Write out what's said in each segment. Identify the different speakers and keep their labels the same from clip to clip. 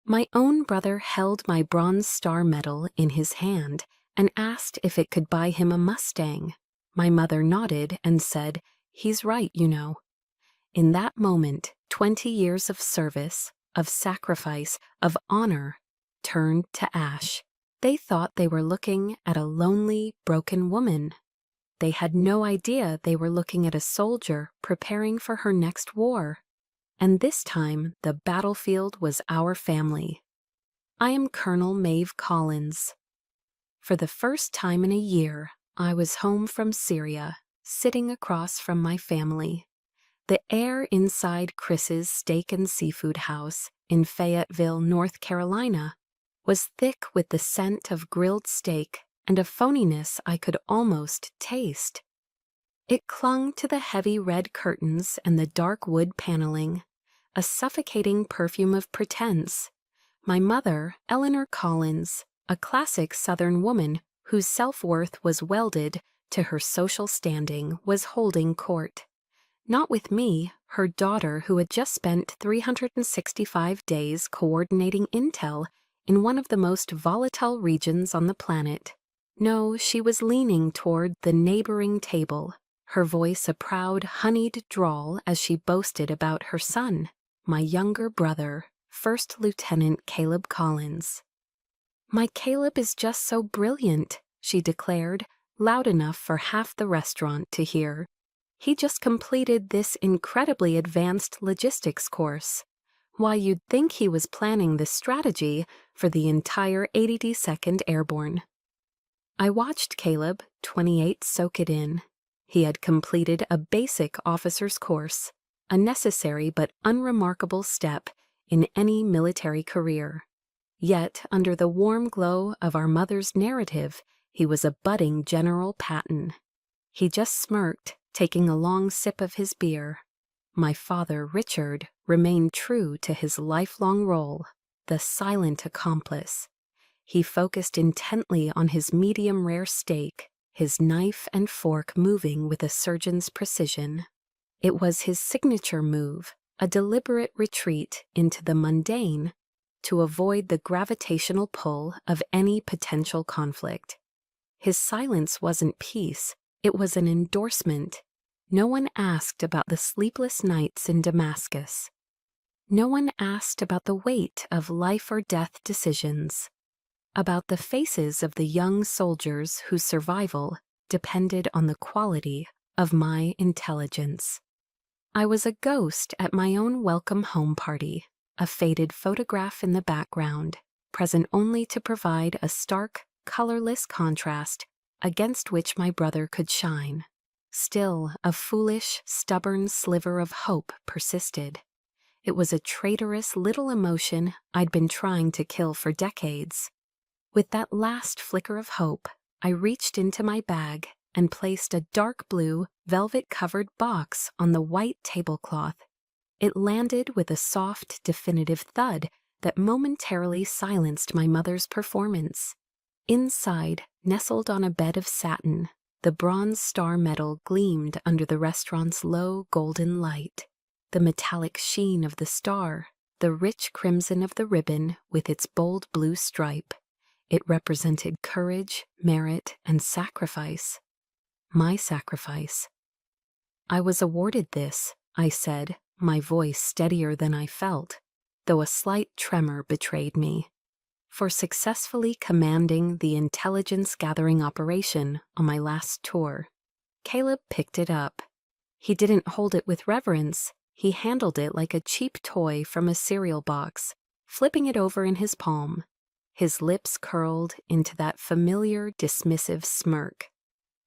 Speaker 1: My own brother held my Bronze Star medal in his hand and asked if it could buy him a Mustang. My mother nodded and said, "He's right, you know." In that moment, 20 years of service, of sacrifice, of honor, turned to ash. They thought they were looking at a lonely, broken woman. They had no idea they were looking at a soldier preparing for her next war. And this time, the battlefield was our family. I am Colonel Maeve Collins. For the first time in a year, I was home from Syria, sitting across from my family. The air inside Chris's Steak and Seafood House in Fayetteville, North Carolina, was thick with the scent of grilled steak and a phoniness I could almost taste. It clung to the heavy red curtains and the dark wood paneling, a suffocating perfume of pretense. My mother, Eleanor Collins, a classic Southern woman whose self-worth was welded to her social standing, was holding court. Not with me, her daughter who had just spent 365 days coordinating intel in one of the most volatile regions on the planet. No, she was leaning toward the neighboring table, her voice a proud, honeyed drawl as she boasted about her son, my younger brother, First Lieutenant Caleb Collins. "My Caleb is just so brilliant," she declared, loud enough for half the restaurant to hear. "He just completed this incredibly advanced logistics course. Why, you'd think he was planning the strategy for the entire 82nd Airborne." I watched Caleb, 28, soak it in. He had completed a basic officer's course, a necessary but unremarkable step in any military career. Yet, under the warm glow of our mother's narrative, he was a budding General Patton. He just smirked, taking a long sip of his beer. My father, Richard, remained true to his lifelong role, the silent accomplice. He focused intently on his medium-rare steak, his knife and fork moving with a surgeon's precision. It was his signature move, a deliberate retreat into the mundane to avoid the gravitational pull of any potential conflict. His silence wasn't peace, it was an endorsement. No one asked about the sleepless nights in Damascus. No one asked about the weight of life or death decisions, about the faces of the young soldiers whose survival depended on the quality of my intelligence. I was a ghost at my own welcome home party, a faded photograph in the background, present only to provide a stark, colorless contrast against which my brother could shine. Still, a foolish, stubborn sliver of hope persisted. It was a traitorous little emotion I'd been trying to kill for decades. With that last flicker of hope, I reached into my bag and placed a dark blue, velvet-covered box on the white tablecloth. It landed with a soft, definitive thud that momentarily silenced my mother's performance. Inside, nestled on a bed of satin, the Bronze Star medal gleamed under the restaurant's low golden light. The metallic sheen of the star, the rich crimson of the ribbon with its bold blue stripe. It represented courage, merit, and sacrifice. My sacrifice. "I was awarded this," I said, my voice steadier than I felt, though a slight tremor betrayed me, "for successfully commanding the intelligence-gathering operation on my last tour." Caleb picked it up. He didn't hold it with reverence. He handled it like a cheap toy from a cereal box, flipping it over in his palm. His lips curled into that familiar, dismissive smirk.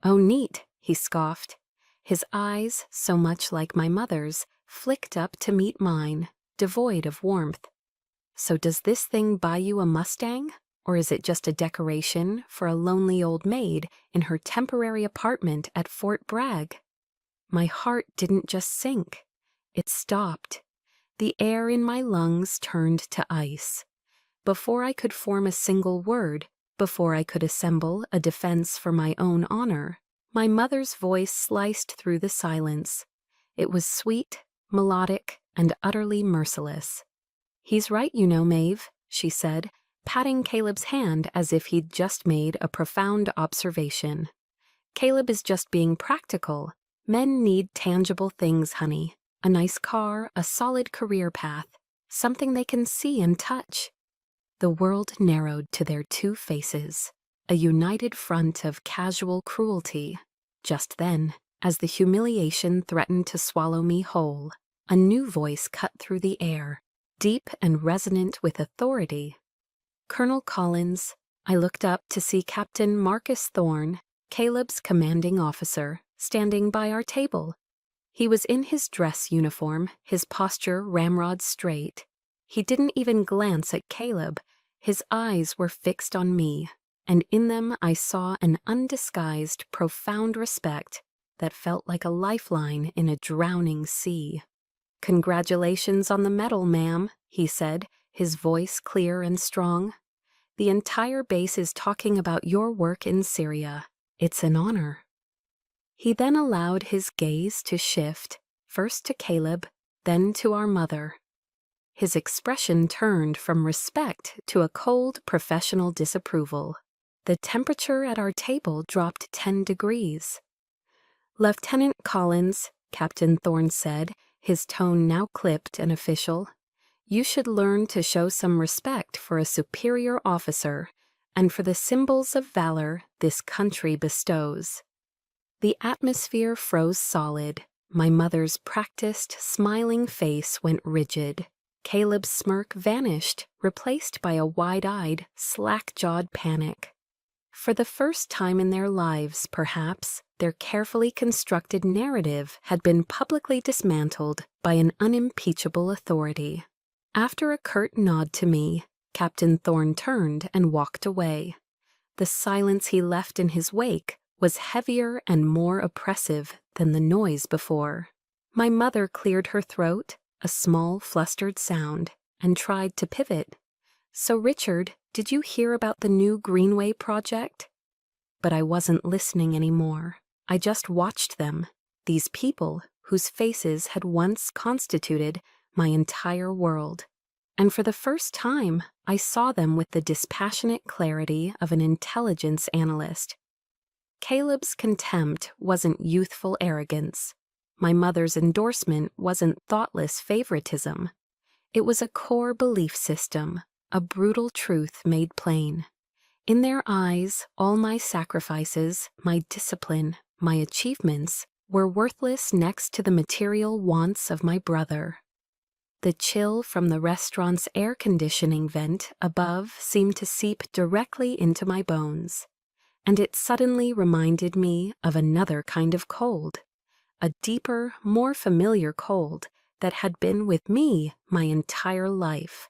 Speaker 1: "Oh, neat," he scoffed. His eyes, so much like my mother's, flicked up to meet mine, devoid of warmth. "So does this thing buy you a Mustang? Or is it just a decoration for a lonely old maid in her temporary apartment at Fort Bragg?" My heart didn't just sink. It stopped. The air in my lungs turned to ice. Before I could form a single word, before I could assemble a defense for my own honor, my mother's voice sliced through the silence. It was sweet, melodic, and utterly merciless. "He's right, you know, Maeve. she said, patting Caleb's hand as if he'd just made a profound observation. Caleb is just being practical. Men need tangible things, honey. A nice car, a solid career path, something they can see and touch. The world narrowed to their two faces, a united front of casual cruelty. Just then, as the humiliation threatened to swallow me whole, a new voice cut through the air, deep and resonant with authority. Colonel Collins. I looked up to see Captain Marcus Thorne, Caleb's commanding officer, standing by our table. He was in his dress uniform, his posture ramrod straight. He didn't even glance at Caleb. His eyes were fixed on me, and in them I saw an undisguised, profound respect that felt like a lifeline in a drowning sea. "Congratulations on the medal, ma'am," he said, his voice clear and strong. "The entire base is talking about your work in Syria. It's an honor." He then allowed his gaze to shift, first to Caleb, then to our mother. His expression turned from respect to a cold professional disapproval. The temperature at our table dropped 10 degrees. "Lieutenant Collins," Captain Thorne said, his tone now clipped and official, "you should learn to show some respect for a superior officer and for the symbols of valor this country bestows." The atmosphere froze solid. My mother's practiced, smiling face went rigid. Caleb's smirk vanished, replaced by a wide-eyed, slack-jawed panic. For the first time in their lives, perhaps, their carefully constructed narrative had been publicly dismantled by an unimpeachable authority. After a curt nod to me, Captain Thorne turned and walked away. The silence he left in his wake was heavier and more oppressive than the noise before. My mother cleared her throat, a small, flustered sound, and tried to pivot. "So, Richard, did you hear about the new Greenway project?" But I wasn't listening anymore. I just watched them, these people whose faces had once constituted my entire world. And for the first time, I saw them with the dispassionate clarity of an intelligence analyst. Caleb's contempt wasn't youthful arrogance. My mother's endorsement wasn't thoughtless favoritism. It was a core belief system, a brutal truth made plain. In their eyes, all my sacrifices, my discipline, my achievements were worthless next to the material wants of my brother. The chill from the restaurant's air conditioning vent above seemed to seep directly into my bones, and it suddenly reminded me of another kind of cold, a deeper, more familiar cold that had been with me my entire life.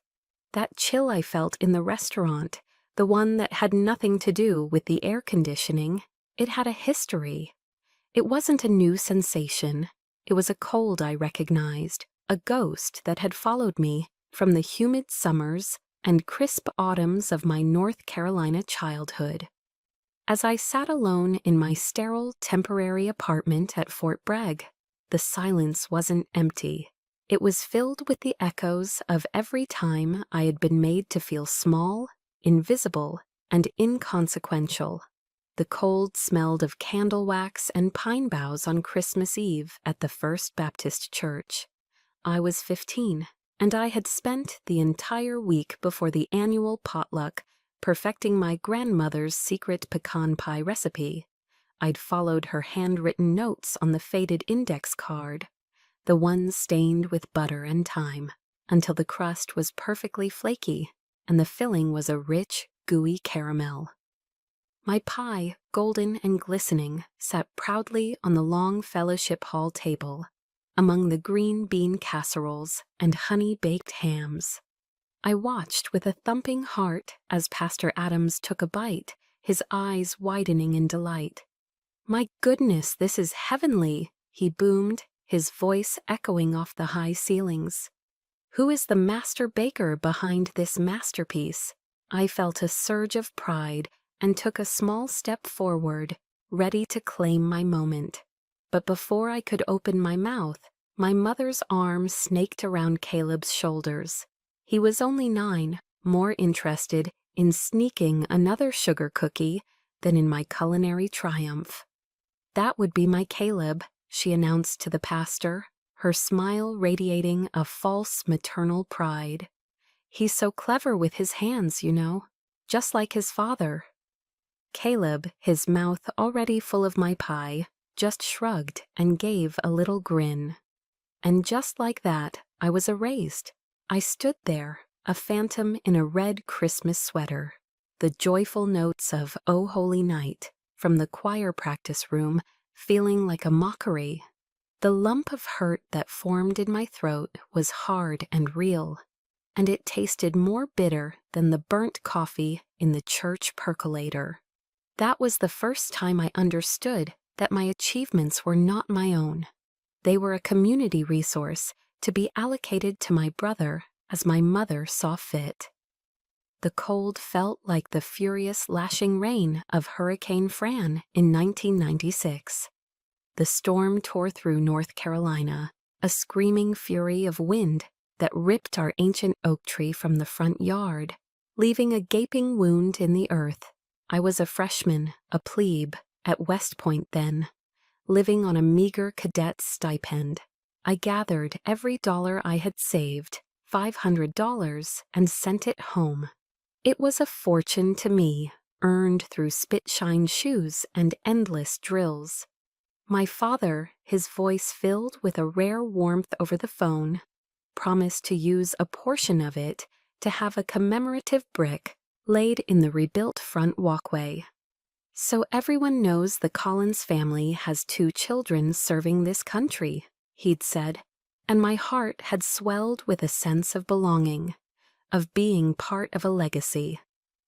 Speaker 1: That chill I felt in the restaurant, the one that had nothing to do with the air conditioning, it had a history. It wasn't a new sensation. It was a cold I recognized, a ghost that had followed me from the humid summers and crisp autumns of my North Carolina childhood. As I sat alone in my sterile, temporary apartment at Fort Bragg, the silence wasn't empty. It was filled with the echoes of every time I had been made to feel small, invisible, and inconsequential. The cold smelled of candle wax and pine boughs on Christmas Eve at the First Baptist Church. I was 15, and I had spent the entire week before the annual potluck perfecting my grandmother's secret pecan pie recipe. I'd followed her handwritten notes on the faded index card, the ones stained with butter and thyme, until the crust was perfectly flaky and the filling was a rich, gooey caramel. My pie, golden and glistening, sat proudly on the long fellowship hall table, among the green bean casseroles and honey-baked hams. I watched with a thumping heart as Pastor Adams took a bite, his eyes widening in delight. "My goodness, this is heavenly," he boomed, his voice echoing off the high ceilings. "Who is the master baker behind this masterpiece?" I felt a surge of pride and took a small step forward, ready to claim my moment. But before I could open my mouth, my mother's arm snaked around Caleb's shoulders. He was only 9, more interested in sneaking another sugar cookie than in my culinary triumph. "That would be my Caleb," she announced to the pastor, her smile radiating a false maternal pride. "He's so clever with his hands, you know, just like his father." Caleb, his mouth already full of my pie, just shrugged and gave a little grin. And just like that, I was erased. I stood there, a phantom in a red Christmas sweater. The joyful notes of "O Holy Night" from the choir practice room feeling like a mockery. The lump of hurt that formed in my throat was hard and real, and it tasted more bitter than the burnt coffee in the church percolator. That was the first time I understood that my achievements were not my own. They were a community resource to be allocated to my brother as my mother saw fit. The cold felt like the furious lashing rain of Hurricane Fran in 1996. The storm tore through North Carolina, a screaming fury of wind that ripped our ancient oak tree from the front yard, leaving a gaping wound in the earth. I was a freshman, a plebe, at West Point then, living on a meager cadet stipend. I gathered every dollar I had saved, $500, and sent it home. It was a fortune to me, earned through spit-shined shoes and endless drills. My father, his voice filled with a rare warmth over the phone, promised to use a portion of it to have a commemorative brick laid in the rebuilt front walkway. "So everyone knows the Collins family has 2 children serving this country," he'd said, and my heart had swelled with a sense of belonging, of being part of a legacy.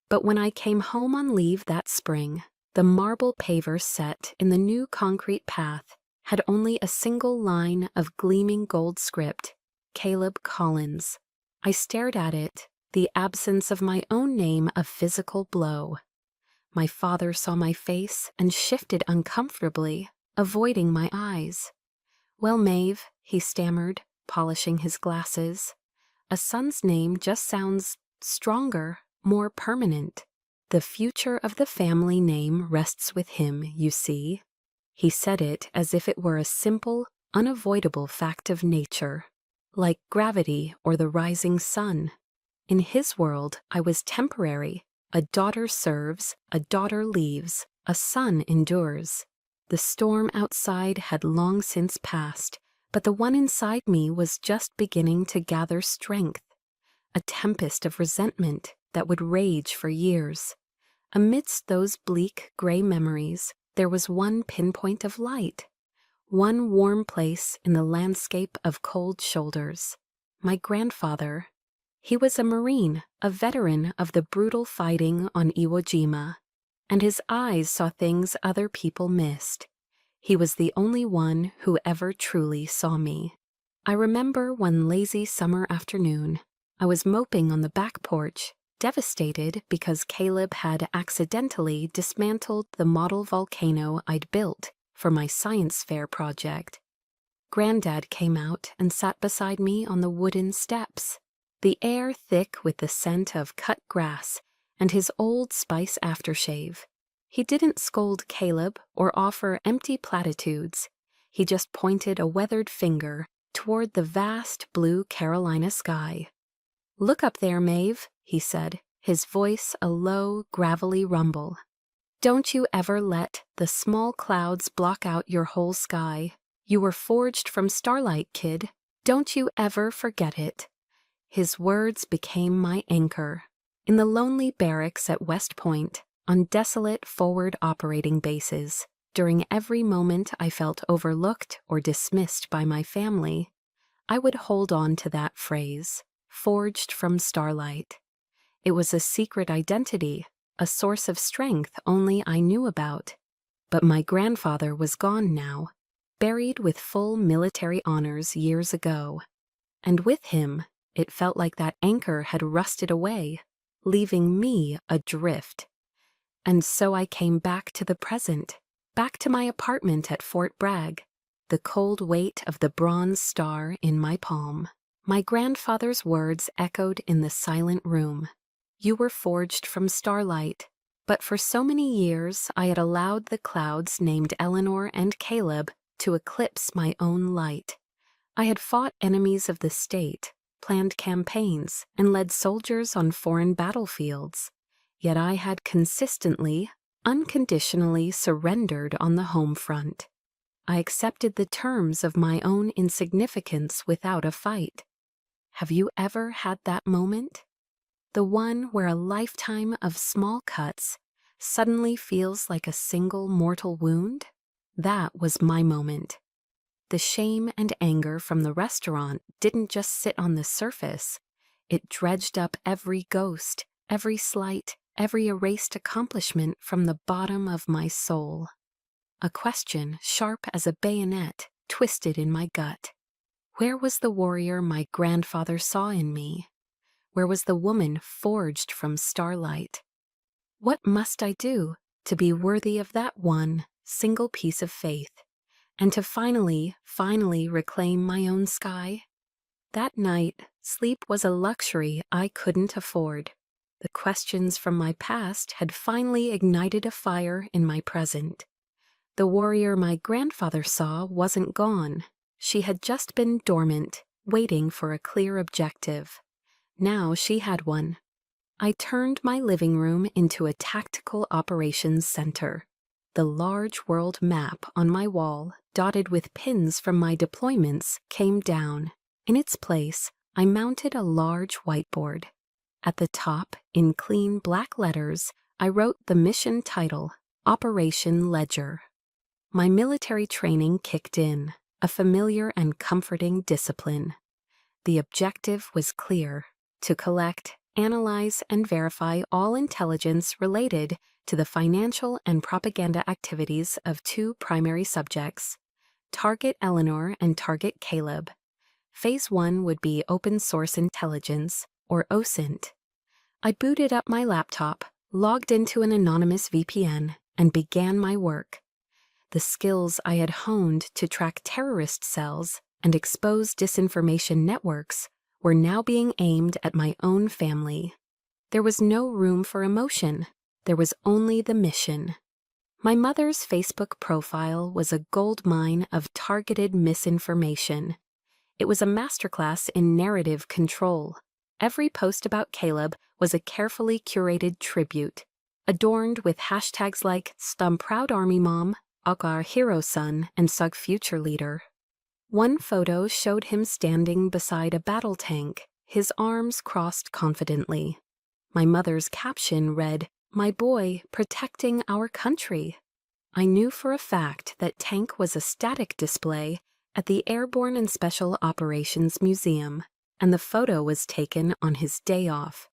Speaker 1: But when I came home on leave that spring, the marble paver set in the new concrete path had only a single line of gleaming gold script, "Caleb Collins." I stared at it, the absence of my own name a physical blow. My father saw my face and shifted uncomfortably, avoiding my eyes. "Well, Maeve," he stammered, polishing his glasses, "a son's name just sounds stronger, more permanent. The future of the family name rests with him, you see." He said it as if it were a simple, unavoidable fact of nature, like gravity or the rising sun. In his world, I was temporary. A daughter serves, a daughter leaves, a son endures. The storm outside had long since passed, but the one inside me was just beginning to gather strength. A tempest of resentment that would rage for years. Amidst those bleak, gray memories, there was one pinpoint of light, one warm place in the landscape of cold shoulders. My grandfather. He was a Marine, a veteran of the brutal fighting on Iwo Jima, and his eyes saw things other people missed. He was the only one who ever truly saw me. I remember one lazy summer afternoon, I was moping on the back porch, devastated because Caleb had accidentally dismantled the model volcano I'd built for my science fair project. Granddad came out and sat beside me on the wooden steps, the air thick with the scent of cut grass and his Old Spice aftershave. He didn't scold Caleb or offer empty platitudes. He just pointed a weathered finger toward the vast blue Carolina sky. "Look up there, Maeve," he said, his voice a low, gravelly rumble. "Don't you ever let the small clouds block out your whole sky. You were forged from starlight, kid. Don't you ever forget it." His words became my anchor. In the lonely barracks at West Point, on desolate forward operating bases, during every moment I felt overlooked or dismissed by my family, I would hold on to that phrase, "forged from starlight." It was a secret identity, a source of strength only I knew about. But my grandfather was gone now, buried with full military honors years ago. And with him, it felt like that anchor had rusted away, leaving me adrift. And so I came back to the present, back to my apartment at Fort Bragg, the cold weight of the Bronze Star in my palm. My grandfather's words echoed in the silent room, You were forged from starlight. But for so many years I had allowed the clouds named Eleanor and Caleb to eclipse my own light. I had fought enemies of the state, planned campaigns, and led soldiers on foreign battlefields. Yet I had consistently, unconditionally surrendered on the home front. I accepted the terms of my own insignificance without a fight. Have you ever had that moment? The one where a lifetime of small cuts suddenly feels like a single mortal wound? That was my moment. The shame and anger from the restaurant didn't just sit on the surface. It dredged up every ghost, every slight, every erased accomplishment from the bottom of my soul. A question sharp as a bayonet twisted in my gut. Where was the warrior my grandfather saw in me? Where was the woman forged from starlight? What must I do to be worthy of that one single piece of faith, and to finally reclaim my own sky? That night, sleep was a luxury I couldn't afford. The questions from my past had finally ignited a fire in my present. The warrior my grandfather saw wasn't gone. She had just been dormant, waiting for a clear objective. Now she had one. I turned my living room into a tactical operations center. The large world map on my wall, dotted with pins from my deployments, came down. In its place, I mounted a large whiteboard. At the top, in clean black letters, I wrote the mission title, Operation Ledger. My military training kicked in, a familiar and comforting discipline. The objective was clear: to collect, analyze, and verify all intelligence related to the financial and propaganda activities of two primary subjects, Target Eleanor and Target Caleb. Phase 1 would be Open Source Intelligence, or OSINT. I booted up my laptop, logged into an anonymous VPN, and began my work. The skills I had honed to track terrorist cells and expose disinformation networks were now being aimed at my own family. There was no room for emotion. There was only the mission. My mother's Facebook profile was a goldmine of targeted misinformation. It was a masterclass in narrative control. Every post about Caleb was a carefully curated tribute, adorned with hashtags like "Stum Proud Army Mom," "Akar Hero Son," and "Sug Future Leader." One photo showed him standing beside a battle tank, his arms crossed confidently. My mother's caption read, "My boy protecting our country." I knew for a fact that tank was a static display at the Airborne and Special Operations Museum, and the photo was taken on his day off.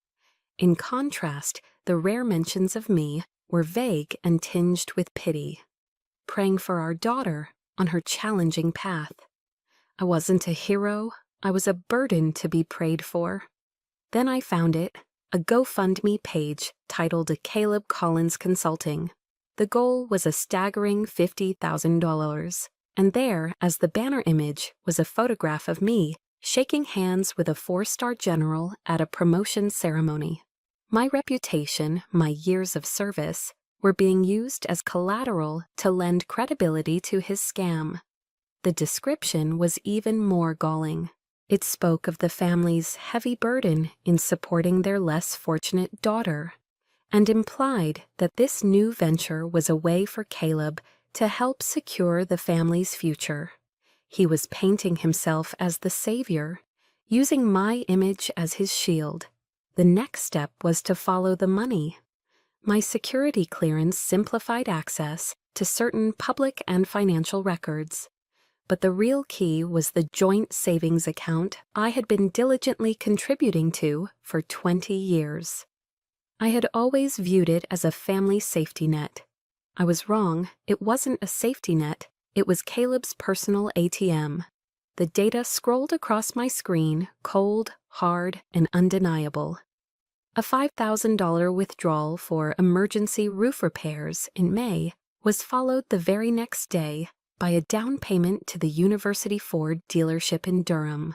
Speaker 1: In contrast, the rare mentions of me were vague and tinged with pity. Praying for our daughter on her challenging path. I wasn't a hero, I was a burden to be prayed for. Then I found it, a GoFundMe page titled Caleb Collins Consulting. The goal was a staggering $50,000, and there, as the banner image, was a photograph of me shaking hands with a 4-star general at a promotion ceremony. My reputation, my years of service, were being used as collateral to lend credibility to his scam. The description was even more galling. It spoke of the family's heavy burden in supporting their less fortunate daughter, and implied that this new venture was a way for Caleb to help secure the family's future. He was painting himself as the savior, using my image as his shield. The next step was to follow the money. My security clearance simplified access to certain public and financial records. But the real key was the joint savings account I had been diligently contributing to for 20 years. I had always viewed it as a family safety net. I was wrong. It wasn't a safety net. It was Caleb's personal ATM. The data scrolled across my screen, cold, hard, and undeniable. A $5,000 withdrawal for emergency roof repairs in May was followed the very next day by a down payment to the University Ford dealership in Durham.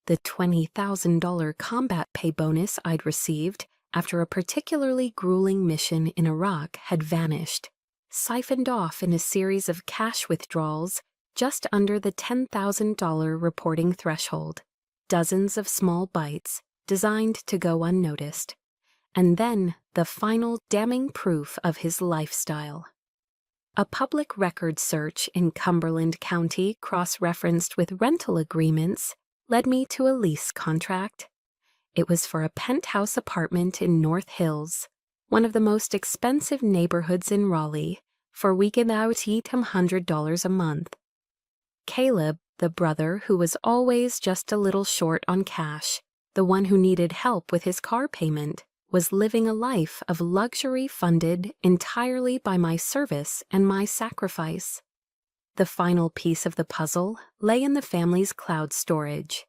Speaker 1: The $20,000 combat pay bonus I'd received after a particularly grueling mission in Iraq had vanished, siphoned off in a series of cash withdrawals just under the $10,000 reporting threshold, dozens of small bites designed to go unnoticed, and then the final damning proof of his lifestyle. A public record search in Cumberland County cross-referenced with rental agreements led me to a lease contract. It was for a penthouse apartment in North Hills, one of the most expensive neighborhoods in Raleigh, for we give out $800 a month. Caleb, the brother who was always just a little short on cash, the one who needed help with his car payment, was living a life of luxury funded entirely by my service and my sacrifice. The final piece of the puzzle lay in the family's cloud storage,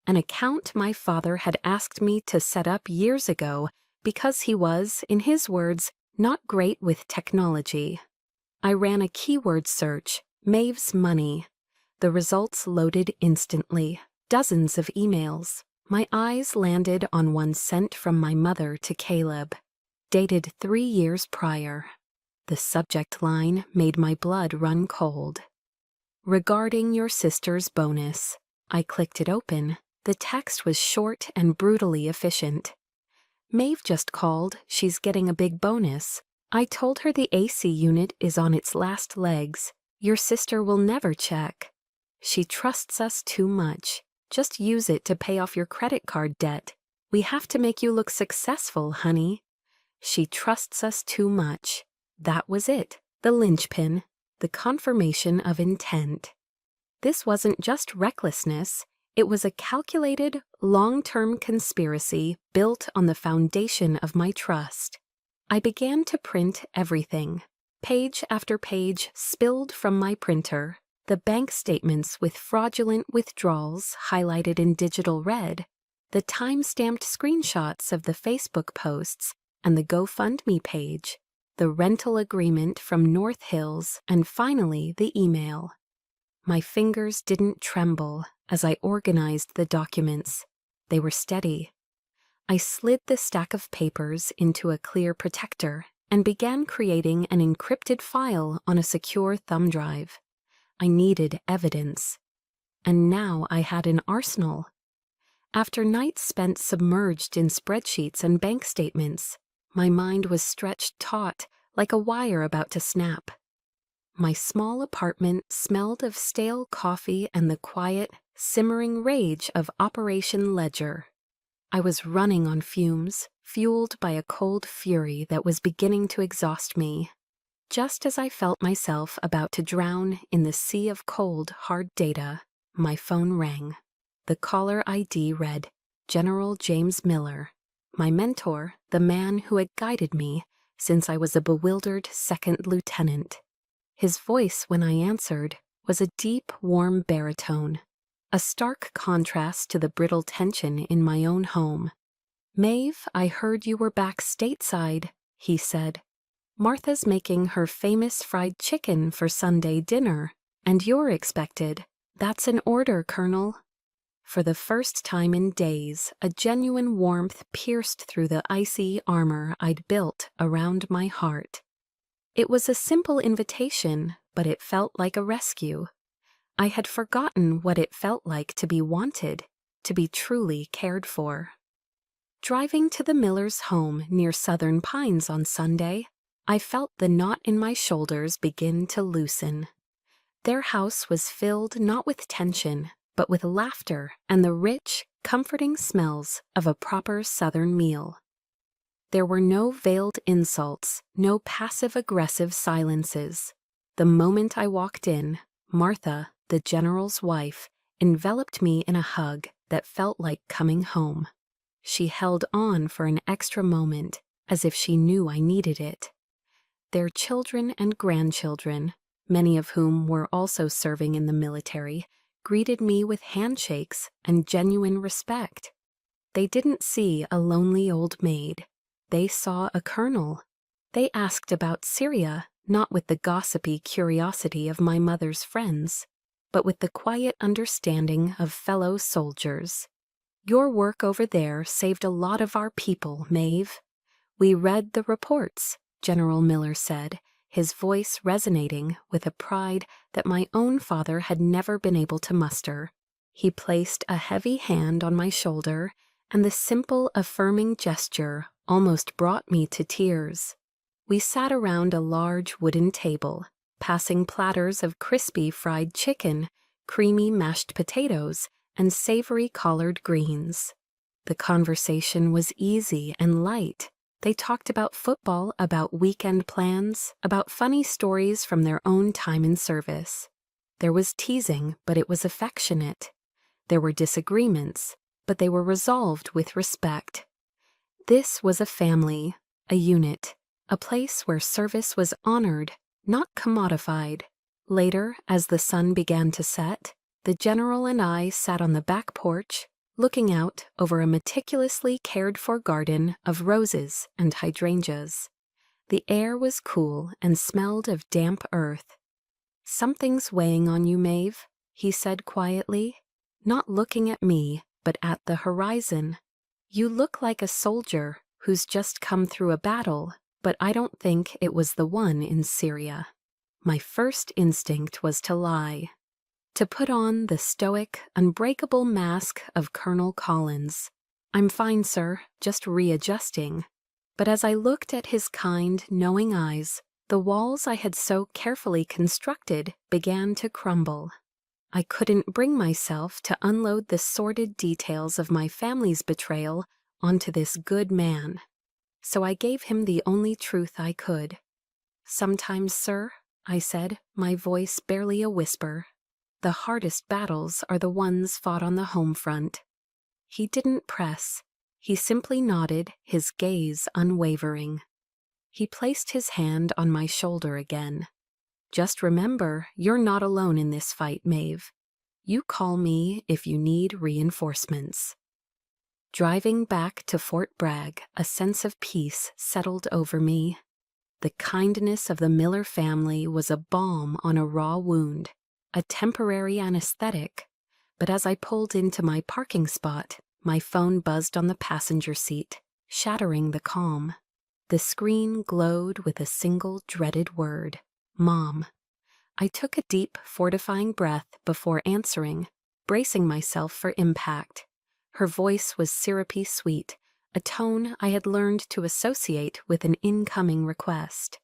Speaker 1: an account my father had asked me to set up years ago because he was, in his words, not great with technology. I ran a keyword search, Maeve's money. The results loaded instantly, dozens of emails. My eyes landed on one sent from my mother to Caleb, dated 3 years prior. The subject line made my blood run cold. Regarding your sister's bonus. I clicked it open. The text was short and brutally efficient. Maeve just called. She's getting a big bonus. I told her the AC unit is on its last legs. Your sister will never check. She trusts us too much. Just use it to pay off your credit card debt. We have to make you look successful, honey. She trusts us too much. That was it, the linchpin, the confirmation of intent. This wasn't just recklessness. It was a calculated, long-term conspiracy built on the foundation of my trust. I began to print everything. Page after page spilled from my printer. The bank statements with fraudulent withdrawals highlighted in digital red, the time-stamped screenshots of the Facebook posts and the GoFundMe page, the rental agreement from North Hills, and finally the email. My fingers didn't tremble as I organized the documents. They were steady. I slid the stack of papers into a clear protector and began creating an encrypted file on a secure thumb drive. I needed evidence. And now I had an arsenal. After nights spent submerged in spreadsheets and bank statements, my mind was stretched taut like a wire about to snap. My small apartment smelled of stale coffee and the quiet, simmering rage of Operation Ledger. I was running on fumes, fueled by a cold fury that was beginning to exhaust me. Just as I felt myself about to drown in the sea of cold, hard data, my phone rang. The caller ID read, General James Miller, my mentor, the man who had guided me since I was a bewildered second lieutenant. His voice, when I answered, was a deep, warm baritone, a stark contrast to the brittle tension in my own home. Maeve, I heard you were back stateside, he said. Martha's making her famous fried chicken for Sunday dinner, and you're expected. That's an order, Colonel. For the first time in days, a genuine warmth pierced through the icy armor I'd built around my heart. It was a simple invitation, but it felt like a rescue. I had forgotten what it felt like to be wanted, to be truly cared for. Driving to the Millers' home near Southern Pines on Sunday, I felt the knot in my shoulders begin to loosen. Their house was filled not with tension, but with laughter and the rich, comforting smells of a proper Southern meal. There were no veiled insults, no passive-aggressive silences. The moment I walked in, Martha, the general's wife, enveloped me in a hug that felt like coming home. She held on for an extra moment, as if she knew I needed it. Their children and grandchildren, many of whom were also serving in the military, greeted me with handshakes and genuine respect. They didn't see a lonely old maid. They saw a colonel. They asked about Syria, not with the gossipy curiosity of my mother's friends, but with the quiet understanding of fellow soldiers. Your work over there saved a lot of our people, Maeve. We read the reports, General Miller said, his voice resonating with a pride that my own father had never been able to muster. He placed a heavy hand on my shoulder, and the simple, affirming gesture almost brought me to tears. We sat around a large wooden table, passing platters of crispy fried chicken, creamy mashed potatoes, and savory collard greens. The conversation was easy and light. They talked about football, about weekend plans, about funny stories from their own time in service. There was teasing, but it was affectionate. There were disagreements, but they were resolved with respect. This was a family, a unit, a place where service was honored, not commodified. Later, as the sun began to set, the general and I sat on the back porch, looking out over a meticulously cared-for garden of roses and hydrangeas. The air was cool and smelled of damp earth. "Something's weighing on you, Maeve," he said quietly, not looking at me, but at the horizon. "You look like a soldier who's just come through a battle, but I don't think it was the one in Syria." My first instinct was to lie, to put on the stoic, unbreakable mask of Colonel Collins. "I'm fine, sir, just readjusting." But as I looked at his kind, knowing eyes, the walls I had so carefully constructed began to crumble. I couldn't bring myself to unload the sordid details of my family's betrayal onto this good man. So I gave him the only truth I could. "Sometimes, sir," I said, my voice barely a whisper, "the hardest battles are the ones fought on the home front." He didn't press. He simply nodded, his gaze unwavering. He placed his hand on my shoulder again. "Just remember, you're not alone in this fight, Maeve. You call me if you need reinforcements." Driving back to Fort Bragg, a sense of peace settled over me. The kindness of the Miller family was a balm on a raw wound, a temporary anesthetic. But as I pulled into my parking spot, my phone buzzed on the passenger seat, shattering the calm. The screen glowed with a single dreaded word: Mom. I took a deep, fortifying breath before answering, bracing myself for impact. Her voice was syrupy sweet, a tone I had learned to associate with an incoming request.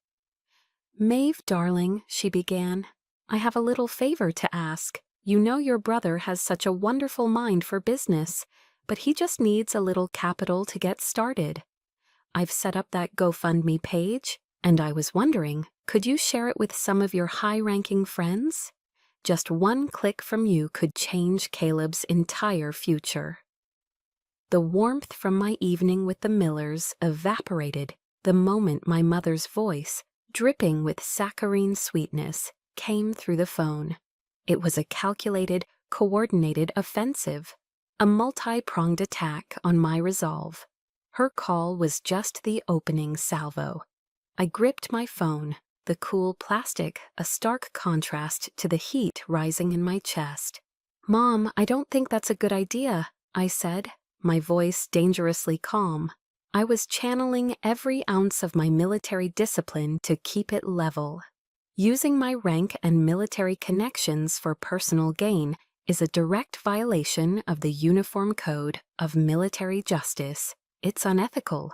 Speaker 1: "Maeve, darling," she began, "I have a little favor to ask. You know your brother has such a wonderful mind for business, but he just needs a little capital to get started. I've set up that GoFundMe page, and I was wondering, could you share it with some of your high-ranking friends? Just one click from you could change Caleb's entire future." The warmth from my evening with the Millers evaporated the moment my mother's voice, dripping with saccharine sweetness, came through the phone. It was a calculated, coordinated offensive, a multi-pronged attack on my resolve. Her call was just the opening salvo. I gripped my phone, the cool plastic a stark contrast to the heat rising in my chest. "Mom, I don't think that's a good idea," I said, my voice dangerously calm. I was channeling every ounce of my military discipline to keep it level. Using my rank and military connections for personal gain is a direct violation of the Uniform Code of Military Justice. It's unethical.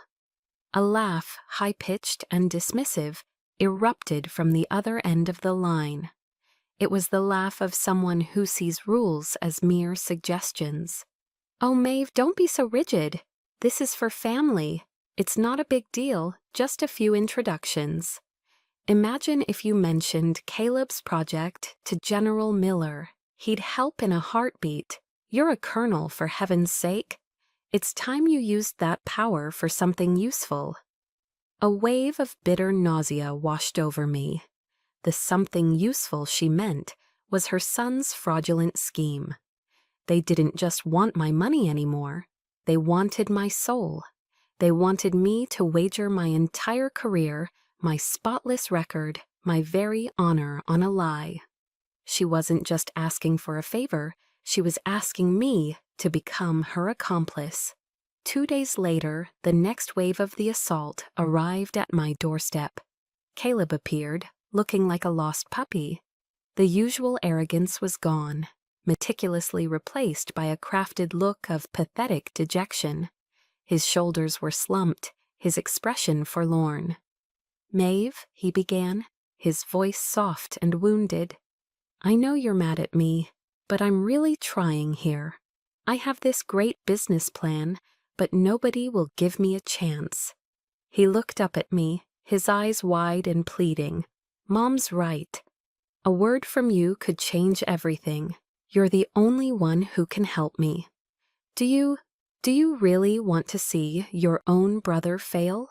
Speaker 1: A laugh, high-pitched and dismissive, erupted from the other end of the line. It was the laugh of someone who sees rules as mere suggestions. "Oh, Maeve, don't be so rigid. This is for family. It's not a big deal, just a few introductions. Imagine if you mentioned Caleb's project to General Miller. He'd help in a heartbeat. You're a colonel, for heaven's sake. It's time you used that power for something useful." A wave of bitter nausea washed over me. The something useful she meant was her son's fraudulent scheme. They didn't just want my money anymore. They wanted my soul. They wanted me to wager my entire career, my spotless record, my very honor on a lie. She wasn't just asking for a favor, she was asking me to become her accomplice. 2 days later, the next wave of the assault arrived at my doorstep. Caleb appeared, looking like a lost puppy. The usual arrogance was gone, meticulously replaced by a crafted look of pathetic dejection. His shoulders were slumped, his expression forlorn. "Maeve," he began, his voice soft and wounded, "I know you're mad at me, but I'm really trying here. I have this great business plan, but nobody will give me a chance." He looked up at me, his eyes wide and pleading. "Mom's right. A word from you could change everything. You're the only one who can help me. Do you really want to see your own brother fail?"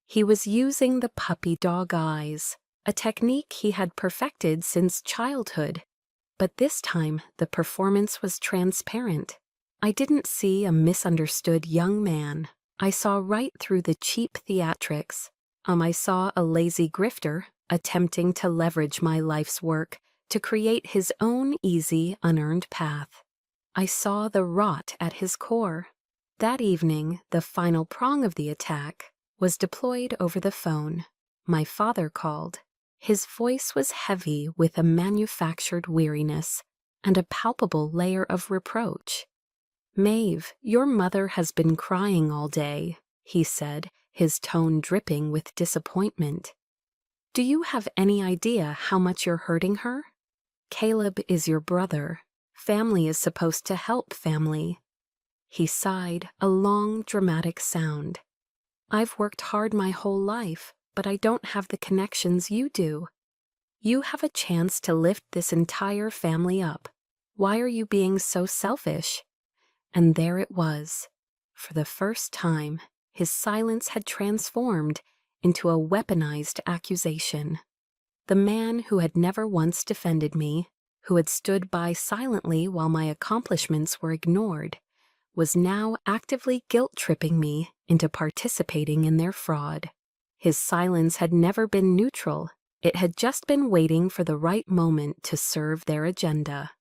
Speaker 1: He was using the puppy dog eyes, a technique he had perfected since childhood. But this time, the performance was transparent. I didn't see a misunderstood young man. I saw right through the cheap theatrics. I saw a lazy grifter attempting to leverage my life's work to create his own easy, unearned path. I saw the rot at his core. That evening, the final prong of the attack was deployed over the phone. My father called. His voice was heavy with a manufactured weariness and a palpable layer of reproach. "Maeve, your mother has been crying all day," he said, his tone dripping with disappointment. "Do you have any idea how much you're hurting her? Caleb is your brother. Family is supposed to help family." He sighed, a long, dramatic sound. "I've worked hard my whole life, but I don't have the connections you do. You have a chance to lift this entire family up. Why are you being so selfish?" And there it was. For the first time, his silence had transformed into a weaponized accusation. The man who had never once defended me, who had stood by silently while my accomplishments were ignored, was now actively guilt-tripping me into participating in their fraud. His silence had never been neutral. It had just been waiting for the right moment to serve their agenda.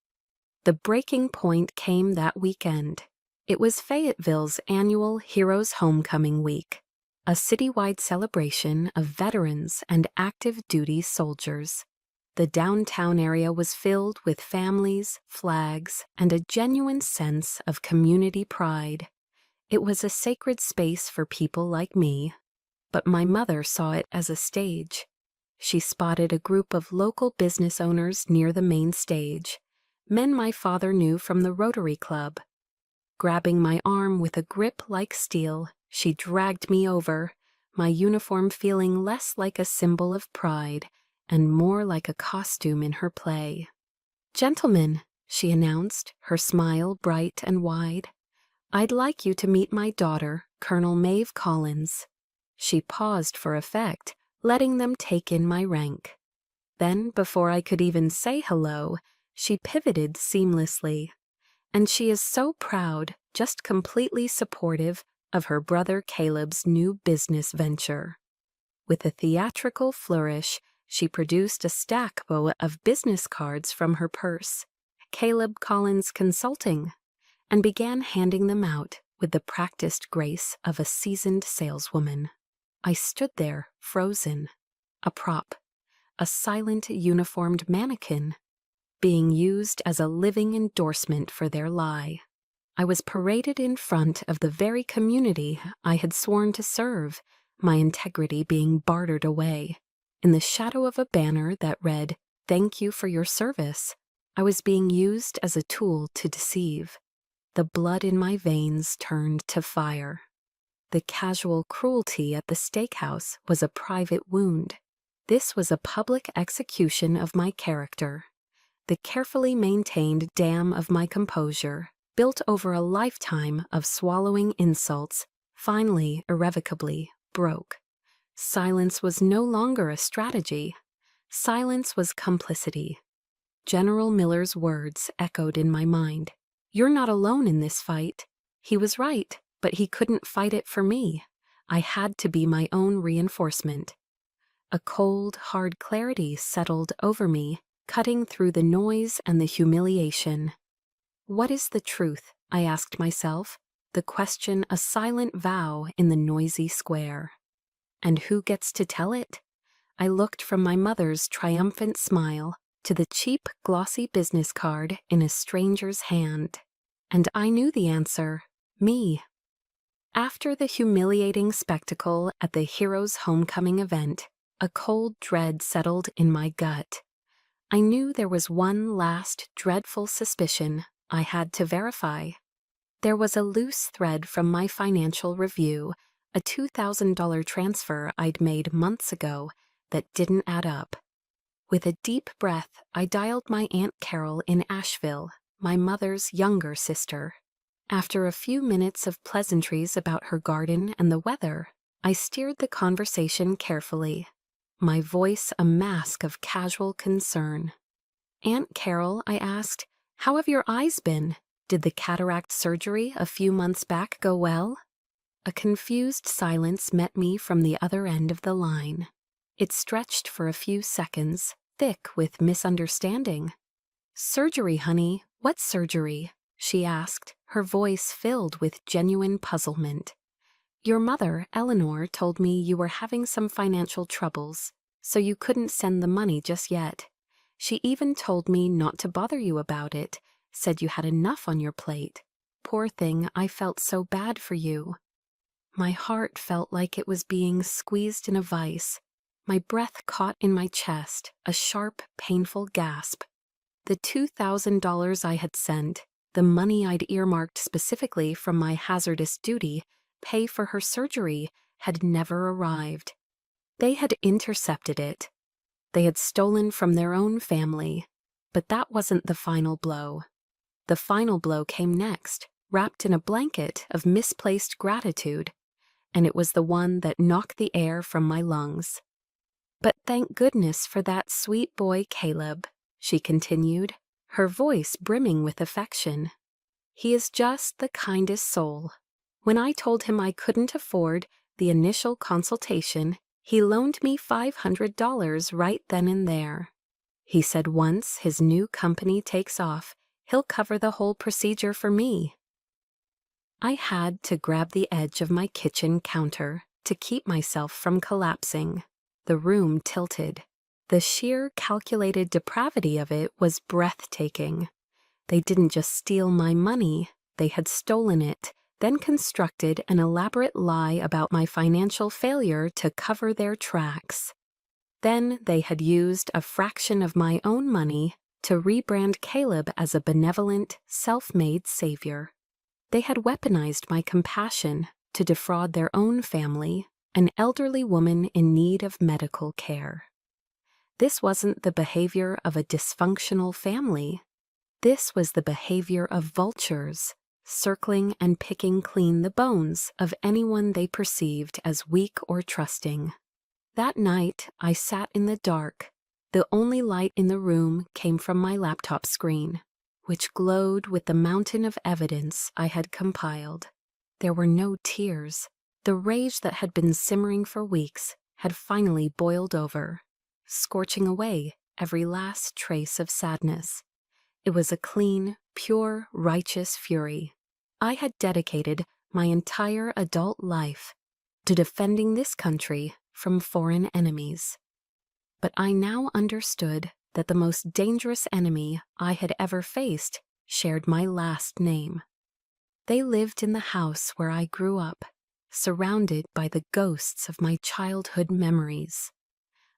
Speaker 1: The breaking point came that weekend. It was Fayetteville's annual Heroes Homecoming Week, a citywide celebration of veterans and active duty soldiers. The downtown area was filled with families, flags, and a genuine sense of community pride. It was a sacred space for people like me, but my mother saw it as a stage. She spotted a group of local business owners near the main stage, men my father knew from the Rotary Club. Grabbing my arm with a grip like steel, she dragged me over, my uniform feeling less like a symbol of pride and more like a costume in her play. "Gentlemen," she announced, her smile bright and wide, "I'd like you to meet my daughter, Colonel Maeve Collins." She paused for effect, letting them take in my rank. Then, before I could even say hello, she pivoted seamlessly. And she is so proud, just completely supportive of her brother Caleb's new business venture. With a theatrical flourish, she produced a stack of business cards from her purse, Caleb Collins Consulting, and began handing them out with the practiced grace of a seasoned saleswoman. I stood there, frozen, a prop, a silent uniformed mannequin, being used as a living endorsement for their lie. I was paraded in front of the very community I had sworn to serve, my integrity being bartered away. In the shadow of a banner that read, "Thank you for your service," I was being used as a tool to deceive. The blood in my veins turned to fire. The casual cruelty at the steakhouse was a private wound. This was a public execution of my character. The carefully maintained dam of my composure, built over a lifetime of swallowing insults, finally, irrevocably, broke. Silence was no longer a strategy. Silence was complicity. General Miller's words echoed in my mind. "You're not alone in this fight." He was right, but he couldn't fight it for me. I had to be my own reinforcement. A cold, hard clarity settled over me, cutting through the noise and the humiliation. What is the truth? I asked myself. the question a silent vow in the noisy square. And who gets to tell it? I looked from my mother's triumphant smile to the cheap, glossy business card in a stranger's hand. And I knew the answer: me. After the humiliating spectacle at the Heroes' Homecoming event, a cold dread settled in my gut. I knew there was one last dreadful suspicion I had to verify. There was a loose thread from my financial review, a $2,000 transfer I'd made months ago, that didn't add up. With a deep breath, I dialed my Aunt Carol in Asheville, my mother's younger sister. After a few minutes of pleasantries about her garden and the weather, I steered the conversation carefully, my voice a mask of casual concern. "Aunt Carol," I asked, "how have your eyes been? Did the cataract surgery a few months back go well?" A confused silence met me from the other end of the line. It stretched for a few seconds, thick with misunderstanding. "Surgery, honey. What surgery?" she asked, her voice filled with genuine puzzlement. "Your mother, Eleanor, told me you were having some financial troubles, so you couldn't send the money just yet. She even told me not to bother you about it, said you had enough on your plate. Poor thing, I felt so bad for you." My heart felt like it was being squeezed in a vice. My breath caught in my chest, a sharp, painful gasp. The $2,000 I had sent, the money I'd earmarked specifically from my hazardous duty, pay for her surgery, had never arrived. They had intercepted it. They had stolen from their own family. But that wasn't the final blow. The final blow came next, wrapped in a blanket of misplaced gratitude, and it was the one that knocked the air from my lungs. "But thank goodness for that sweet boy Caleb," she continued, her voice brimming with affection. "He is just the kindest soul. When I told him I couldn't afford the initial consultation, he loaned me $500 right then and there. He said once his new company takes off, he'll cover the whole procedure for me." I had to grab the edge of my kitchen counter to keep myself from collapsing. The room tilted. The sheer calculated depravity of it was breathtaking. They didn't just steal my money, they had stolen it, then constructed an elaborate lie about my financial failure to cover their tracks. Then they had used a fraction of my own money to rebrand Caleb as a benevolent, self-made savior. They had weaponized my compassion to defraud their own family, an elderly woman in need of medical care. This wasn't the behavior of a dysfunctional family. This was the behavior of vultures, circling and picking clean the bones of anyone they perceived as weak or trusting. That night, I sat in the dark. The only light in the room came from my laptop screen, which glowed with the mountain of evidence I had compiled. There were no tears. The rage that had been simmering for weeks had finally boiled over, scorching away every last trace of sadness. It was a clean, pure, righteous fury. I had dedicated my entire adult life to defending this country from foreign enemies. But I now understood that the most dangerous enemy I had ever faced shared my last name. They lived in the house where I grew up, surrounded by the ghosts of my childhood memories.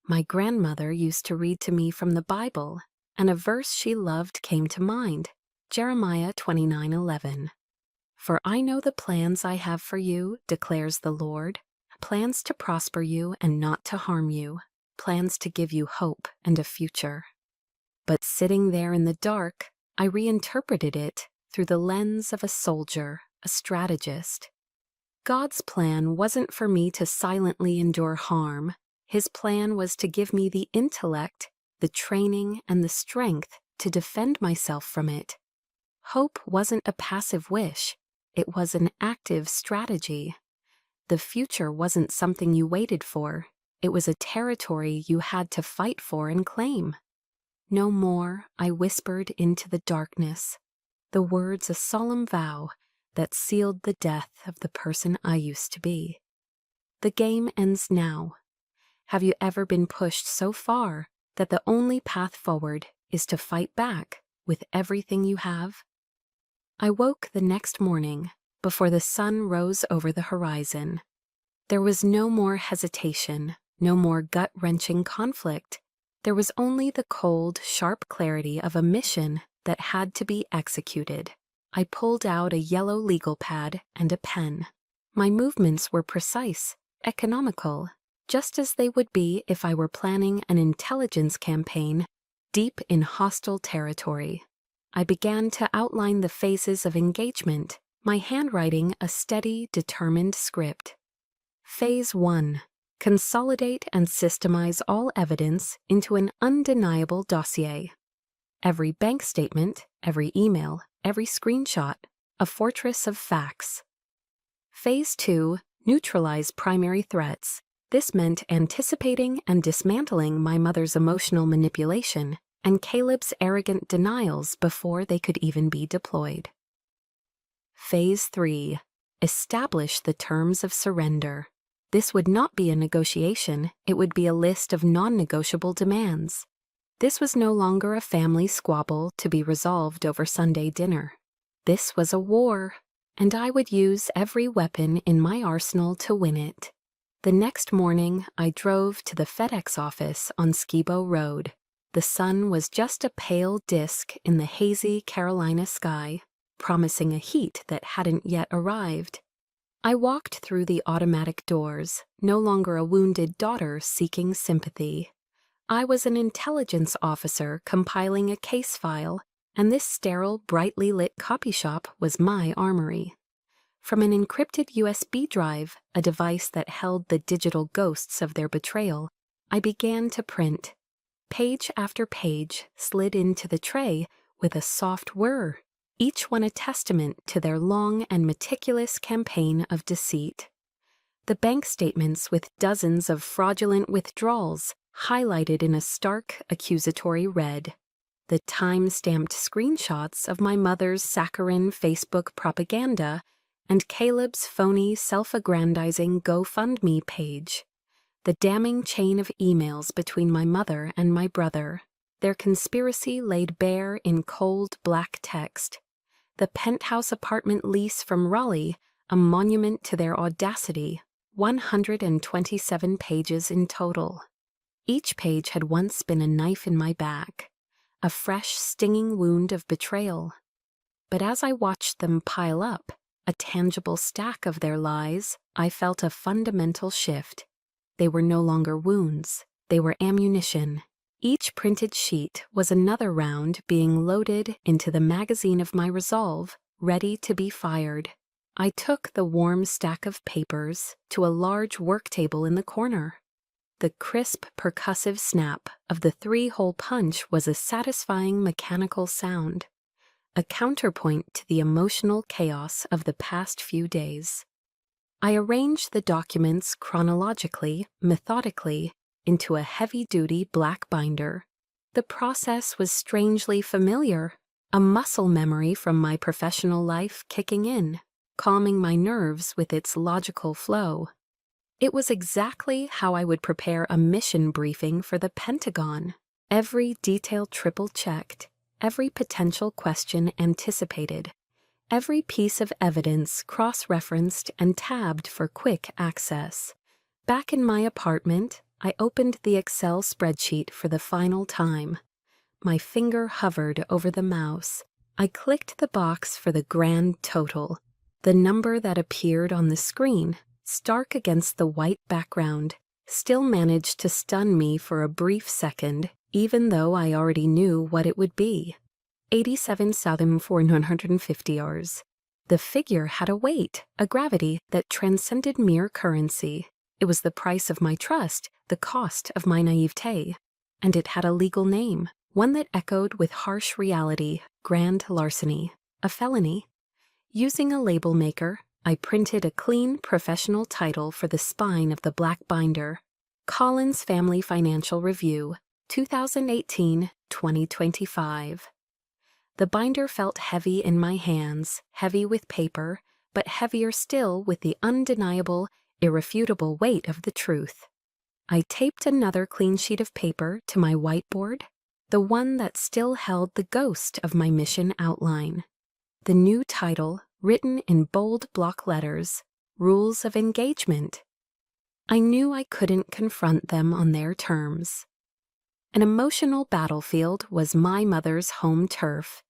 Speaker 1: My grandmother used to read to me from the Bible, and a verse she loved came to mind, Jeremiah 29:11. "For I know the plans I have for you, declares the Lord, plans to prosper you and not to harm you, plans to give you hope and a future." But sitting there in the dark, I reinterpreted it through the lens of a soldier, a strategist. God's plan wasn't for me to silently endure harm. His plan was to give me the intellect, the training, and the strength to defend myself from it. Hope wasn't a passive wish. It was an active strategy. The future wasn't something you waited for. It was a territory you had to fight for and claim. "No more," I whispered into the darkness. The words a solemn vow, that sealed the death of the person I used to be. The game ends now. Have you ever been pushed so far that the only path forward is to fight back with everything you have? I woke the next morning before the sun rose over the horizon. There was no more hesitation, no more gut-wrenching conflict. There was only the cold, sharp clarity of a mission that had to be executed. I pulled out a yellow legal pad and a pen. My movements were precise, economical, just as they would be if I were planning an intelligence campaign deep in hostile territory. I began to outline the phases of engagement, my handwriting a steady, determined script. Phase 1. Consolidate and systemize all evidence into an undeniable dossier. Every bank statement, every email, every screenshot, a fortress of facts. Phase 2. Neutralize primary threats. This meant anticipating and dismantling my mother's emotional manipulation and Caleb's arrogant denials before they could even be deployed. Phase 3. Establish the terms of surrender. This would not be a negotiation, it would be a list of non-negotiable demands. This was no longer a family squabble to be resolved over Sunday dinner. This was a war, and I would use every weapon in my arsenal to win it. The next morning, I drove to the FedEx office on Skibo Road. The sun was just a pale disk in the hazy Carolina sky, promising a heat that hadn't yet arrived. I walked through the automatic doors, no longer a wounded daughter seeking sympathy. I was an intelligence officer compiling a case file, and this sterile, brightly lit copy shop was my armory. From an encrypted USB drive, a device that held the digital ghosts of their betrayal, I began to print. Page after page slid into the tray with a soft whir, each one a testament to their long and meticulous campaign of deceit. The bank statements with dozens of fraudulent withdrawals highlighted in a stark, accusatory red. The time-stamped screenshots of my mother's saccharine Facebook propaganda and Caleb's phony, self-aggrandizing GoFundMe page. The damning chain of emails between my mother and my brother, their conspiracy laid bare in cold black text. The penthouse apartment lease from Raleigh, a monument to their audacity, 127 pages in total. Each page had once been a knife in my back, a fresh, stinging wound of betrayal. But as I watched them pile up, a tangible stack of their lies, I felt a fundamental shift. They were no longer wounds, they were ammunition. Each printed sheet was another round being loaded into the magazine of my resolve, ready to be fired. I took the warm stack of papers to a large work table in the corner. The crisp, percussive snap of the 3-hole punch was a satisfying mechanical sound, a counterpoint to the emotional chaos of the past few days. I arranged the documents chronologically, methodically, into a heavy-duty black binder. The process was strangely familiar, a muscle memory from my professional life kicking in, calming my nerves with its logical flow. It was exactly how I would prepare a mission briefing for the Pentagon. Every detail triple-checked, every potential question anticipated, every piece of evidence cross-referenced and tabbed for quick access. Back in my apartment, I opened the Excel spreadsheet for the final time. My finger hovered over the mouse. I clicked the box for the grand total, the number that appeared on the screen, stark against the white background, still managed to stun me for a brief second, even though I already knew what it would be. 87,450 hours. The figure had a weight, a gravity that transcended mere currency. It was the price of my trust, the cost of my naivete. And it had a legal name, one that echoed with harsh reality, grand larceny, a felony. Using a label maker, I printed a clean, professional title for the spine of the black binder. Collins Family Financial Review, 2018-2025. The binder felt heavy in my hands, heavy with paper, but heavier still with the undeniable, irrefutable weight of the truth. I taped another clean sheet of paper to my whiteboard, the one that still held the ghost of my mission outline. The new title, written in bold block letters, Rules of Engagement. I knew I couldn't confront them on their terms. An emotional battlefield was my mother's home turf,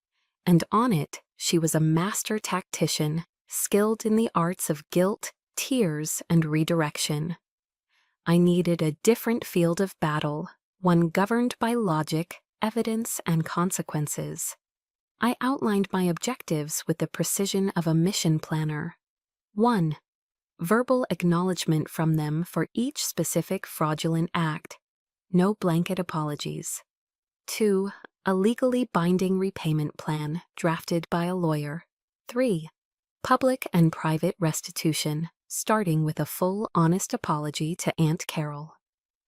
Speaker 1: and on it she was a master tactician, skilled in the arts of guilt, tears, and redirection. I needed a different field of battle, one governed by logic, evidence, and consequences. I outlined my objectives with the precision of a mission planner. 1. Verbal acknowledgement from them for each specific fraudulent act. No blanket apologies. 2. A legally binding repayment plan drafted by a lawyer. 3. Public and private restitution, starting with a full, honest apology to Aunt Carol.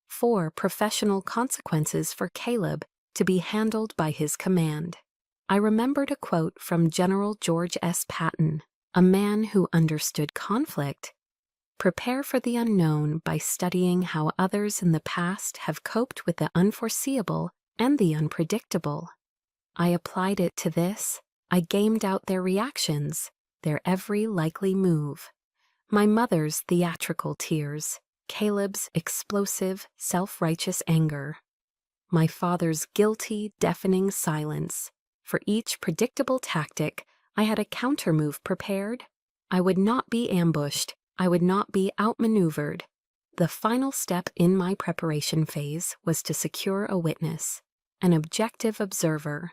Speaker 1: 4. Professional consequences for Caleb to be handled by his command. I remembered a quote from General George S. Patton, a man who understood conflict. Prepare for the unknown by studying how others in the past have coped with the unforeseeable and the unpredictable. I applied it to this. I gamed out their reactions, their every likely move. My mother's theatrical tears, Caleb's explosive, self-righteous anger. My father's guilty, deafening silence. For each predictable tactic, I had a countermove prepared. I would not be ambushed. I would not be outmaneuvered. The final step in my preparation phase was to secure a witness, an objective observer.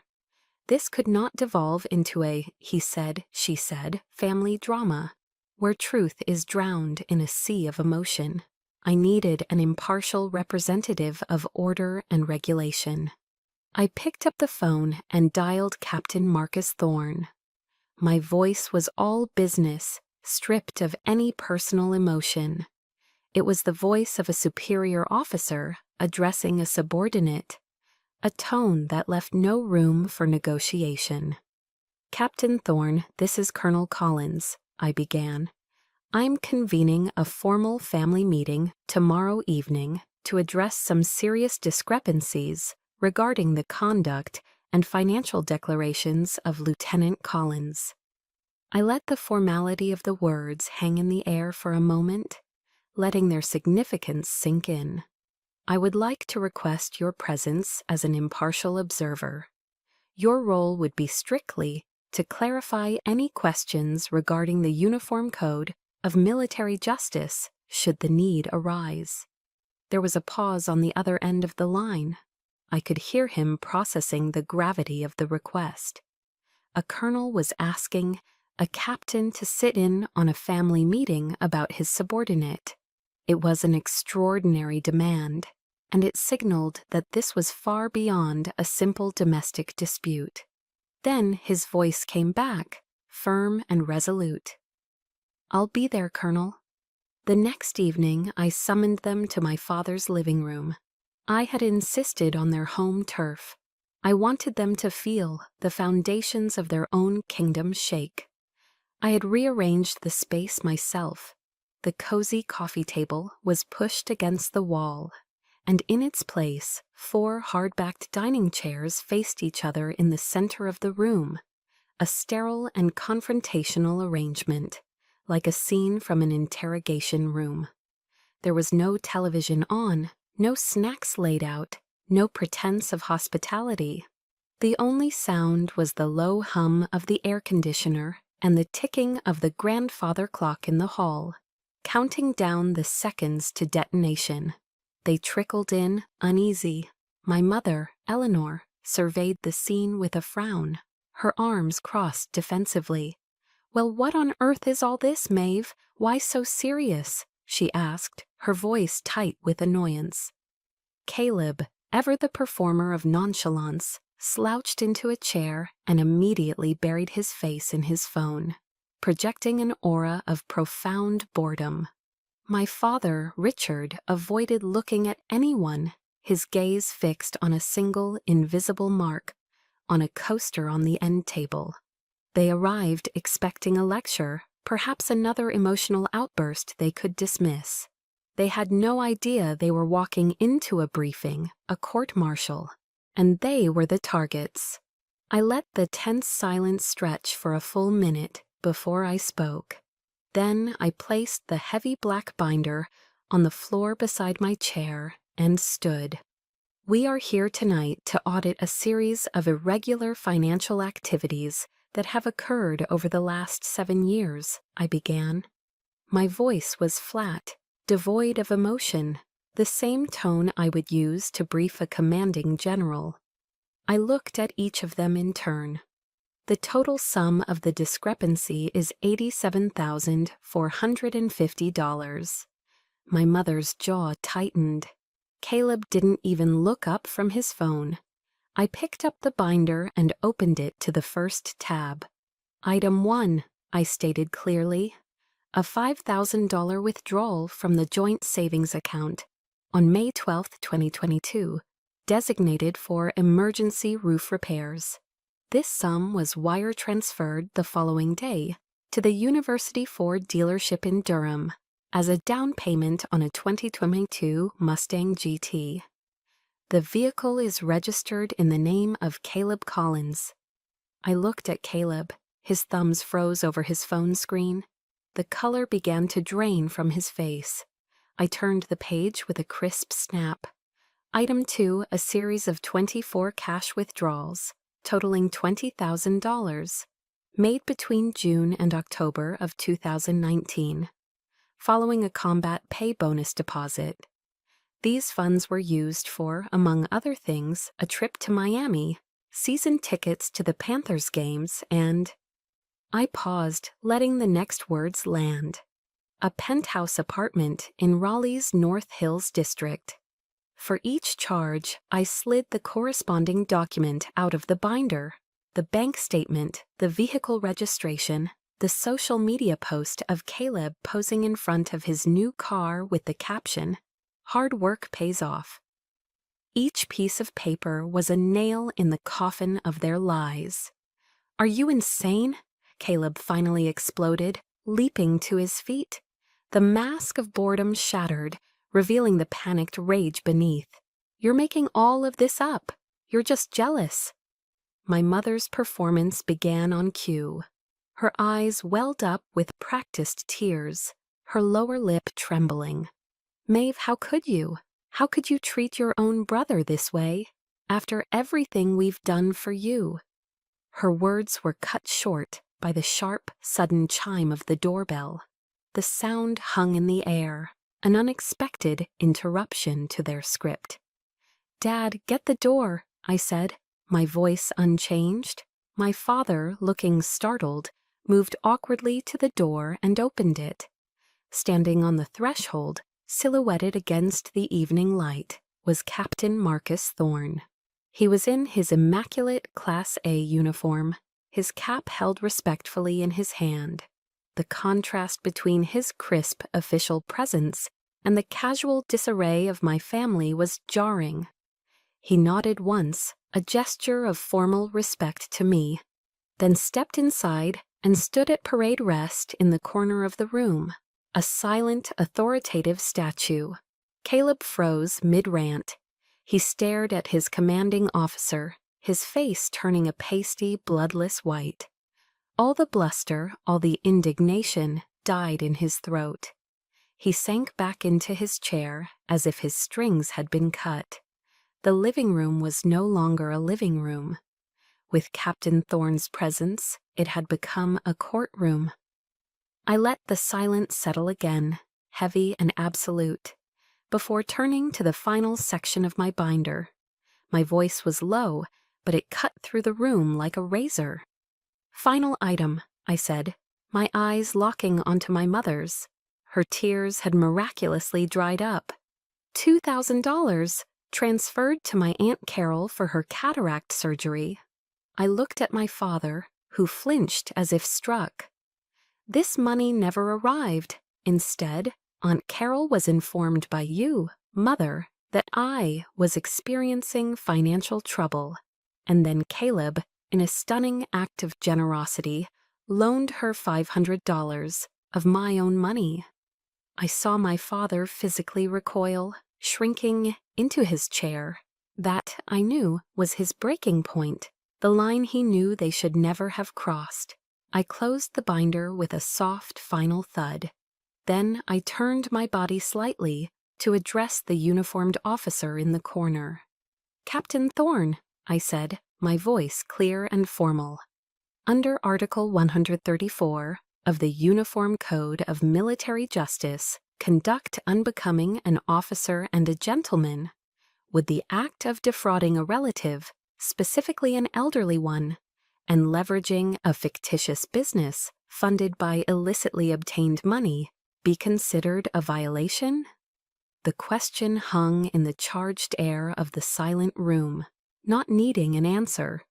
Speaker 1: This could not devolve into a he said, she said family drama, where truth is drowned in a sea of emotion. I needed an impartial representative of order and regulation. I picked up the phone and dialed Captain Marcus Thorne. My voice was all business, stripped of any personal emotion. It was the voice of a superior officer addressing a subordinate, a tone that left no room for negotiation. Captain Thorne, this is Colonel Collins, I began. I'm convening a formal family meeting tomorrow evening to address some serious discrepancies regarding the conduct and financial declarations of Lieutenant Collins. I let the formality of the words hang in the air for a moment, letting their significance sink in. I would like to request your presence as an impartial observer. Your role would be strictly to clarify any questions regarding the Uniform Code of Military Justice should the need arise. There was a pause on the other end of the line. I could hear him processing the gravity of the request. A colonel was asking a captain to sit in on a family meeting about his subordinate. It was an extraordinary demand, and it signaled that this was far beyond a simple domestic dispute. Then his voice came back, firm and resolute. I'll be there, Colonel. The next evening I summoned them to my father's living room. I had insisted on their home turf. I wanted them to feel the foundations of their own kingdom shake. I had rearranged the space myself. The cozy coffee table was pushed against the wall, and in its place, 4 hard-backed dining chairs faced each other in the center of the room, a sterile and confrontational arrangement, like a scene from an interrogation room. There was no television on, no snacks laid out, no pretense of hospitality. The only sound was the low hum of the air conditioner and the ticking of the grandfather clock in the hall, counting down the seconds to detonation. They trickled in, uneasy. My mother, Eleanor, surveyed the scene with a frown, her arms crossed defensively. "Well, what on earth is all this, Maeve? Why so serious?" she asked, her voice tight with annoyance. Caleb, ever the performer of nonchalance, slouched into a chair and immediately buried his face in his phone, projecting an aura of profound boredom. My father, Richard, avoided looking at anyone, his gaze fixed on a single invisible mark, on a coaster on the end table. They arrived expecting a lecture, perhaps another emotional outburst they could dismiss. They had no idea they were walking into a briefing, a court-martial, and they were the targets. I let the tense silence stretch for a full minute before I spoke. Then I placed the heavy black binder on the floor beside my chair and stood. We are here tonight to audit a series of irregular financial activities that have occurred over the last 7 years, I began. My voice was flat, devoid of emotion, the same tone I would use to brief a commanding general. I looked at each of them in turn. The total sum of the discrepancy is $87,450. My mother's jaw tightened. Caleb didn't even look up from his phone. I picked up the binder and opened it to the first tab. Item 1, I stated clearly. A $5,000 withdrawal from the joint savings account on May 12, 2022, designated for emergency roof repairs. This sum was wire transferred the following day to the University Ford dealership in Durham as a down payment on a 2022 Mustang GT. The vehicle is registered in the name of Caleb Collins. I looked at Caleb. His thumbs froze over his phone screen. The color began to drain from his face. I turned the page with a crisp snap. Item 2, a series of 24 cash withdrawals, totaling $20,000, made between June and October of 2019, following a combat pay bonus deposit. These funds were used for, among other things, a trip to Miami, season tickets to the Panthers games, and... I paused, letting the next words land. A penthouse apartment in Raleigh's North Hills district. For each charge, I slid the corresponding document out of the binder: the bank statement, the vehicle registration, the social media post of Caleb posing in front of his new car with the caption, "Hard work pays off." Each piece of paper was a nail in the coffin of their lies. "Are you insane?" Caleb finally exploded, leaping to his feet. The mask of boredom shattered, revealing the panicked rage beneath. "You're making all of this up. You're just jealous." My mother's performance began on cue. Her eyes welled up with practiced tears, her lower lip trembling. "Maeve, how could you? How could you treat your own brother this way, after everything we've done for you?" Her words were cut short by the sharp, sudden chime of the doorbell. The sound hung in the air, an unexpected interruption to their script. "Dad, get the door," I said, my voice unchanged. My father, looking startled, moved awkwardly to the door and opened it. Standing on the threshold, silhouetted against the evening light, was Captain Marcus Thorne. He was in his immaculate Class A uniform, his cap held respectfully in his hand. The contrast between his crisp official presence and the casual disarray of my family was jarring. He nodded once, a gesture of formal respect to me, then stepped inside and stood at parade rest in the corner of the room, a silent, authoritative statue. Caleb froze mid-rant. He stared at his commanding officer, his face turning a pasty, bloodless white. All the bluster, all the indignation died in his throat. He sank back into his chair as if his strings had been cut. The living room was no longer a living room. With Captain Thorne's presence, it had become a courtroom. I let the silence settle again, heavy and absolute, before turning to the final section of my binder. My voice was low, but it cut through the room like a razor. "Final item," I said, my eyes locking onto my mother's. Her tears had miraculously dried up. $2,000 transferred to my Aunt Carol for her cataract surgery. I looked at my father, who flinched as if struck. This money never arrived. Instead, Aunt Carol was informed by you, Mother, that I was experiencing financial trouble. And then Caleb, in a stunning act of generosity, loaned her $500 of my own money. I saw my father physically recoil, shrinking into his chair. That, I knew, was his breaking point, the line he knew they should never have crossed. I closed the binder with a soft, final thud. Then I turned my body slightly to address the uniformed officer in the corner. "Captain Thorne," I said, my voice clear and formal. "Under Article 134 of the Uniform Code of Military Justice, conduct unbecoming an officer and a gentleman, would the act of defrauding a relative, specifically an elderly one, and leveraging a fictitious business funded by illicitly obtained money, be considered a violation?" The question hung in the charged air of the silent room, not needing an answer.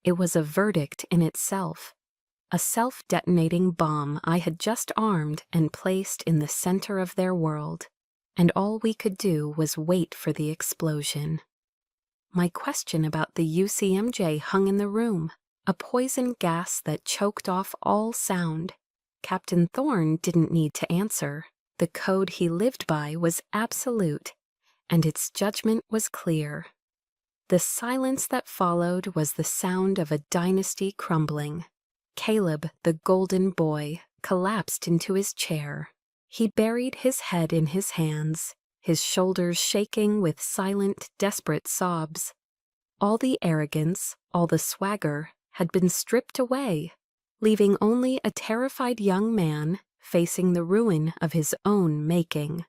Speaker 1: It was a verdict in itself, a self-detonating bomb I had just armed and placed in the center of their world, and all we could do was wait for the explosion. My question about the UCMJ hung in the room, a poison gas that choked off all sound. Captain Thorne didn't need to answer. The code he lived by was absolute, and its judgment was clear. The silence that followed was the sound of a dynasty crumbling. Caleb, the golden boy, collapsed into his chair. He buried his head in his hands, his shoulders shaking with silent, desperate sobs. All the arrogance, all the swagger, had been stripped away, leaving only a terrified young man facing the ruin of his own making.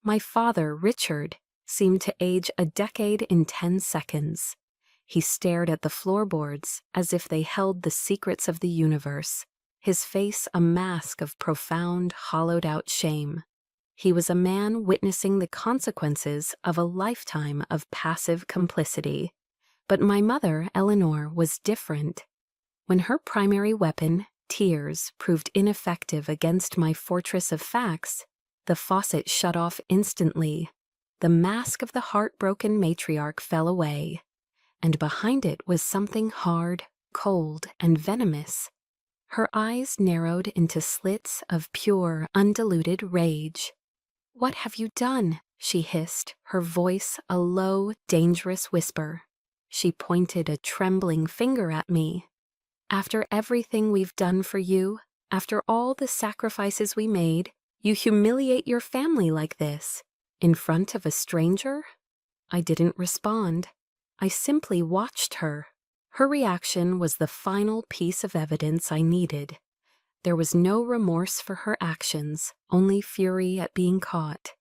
Speaker 1: My father, Richard, seemed to age a decade in 10 seconds. He stared at the floorboards as if they held the secrets of the universe, his face a mask of profound, hollowed-out shame. He was a man witnessing the consequences of a lifetime of passive complicity. But my mother, Eleanor, was different. When her primary weapon, tears, proved ineffective against my fortress of facts, the faucet shut off instantly. The mask of the heartbroken matriarch fell away, and behind it was something hard, cold, and venomous. Her eyes narrowed into slits of pure, undiluted rage. "What have you done?" she hissed, her voice a low, dangerous whisper. She pointed a trembling finger at me. "After everything we've done for you, after all the sacrifices we made, you humiliate your family like this, in front of a stranger?" I didn't respond. I simply watched her. Her reaction was the final piece of evidence I needed. There was no remorse for her actions, only fury at being caught.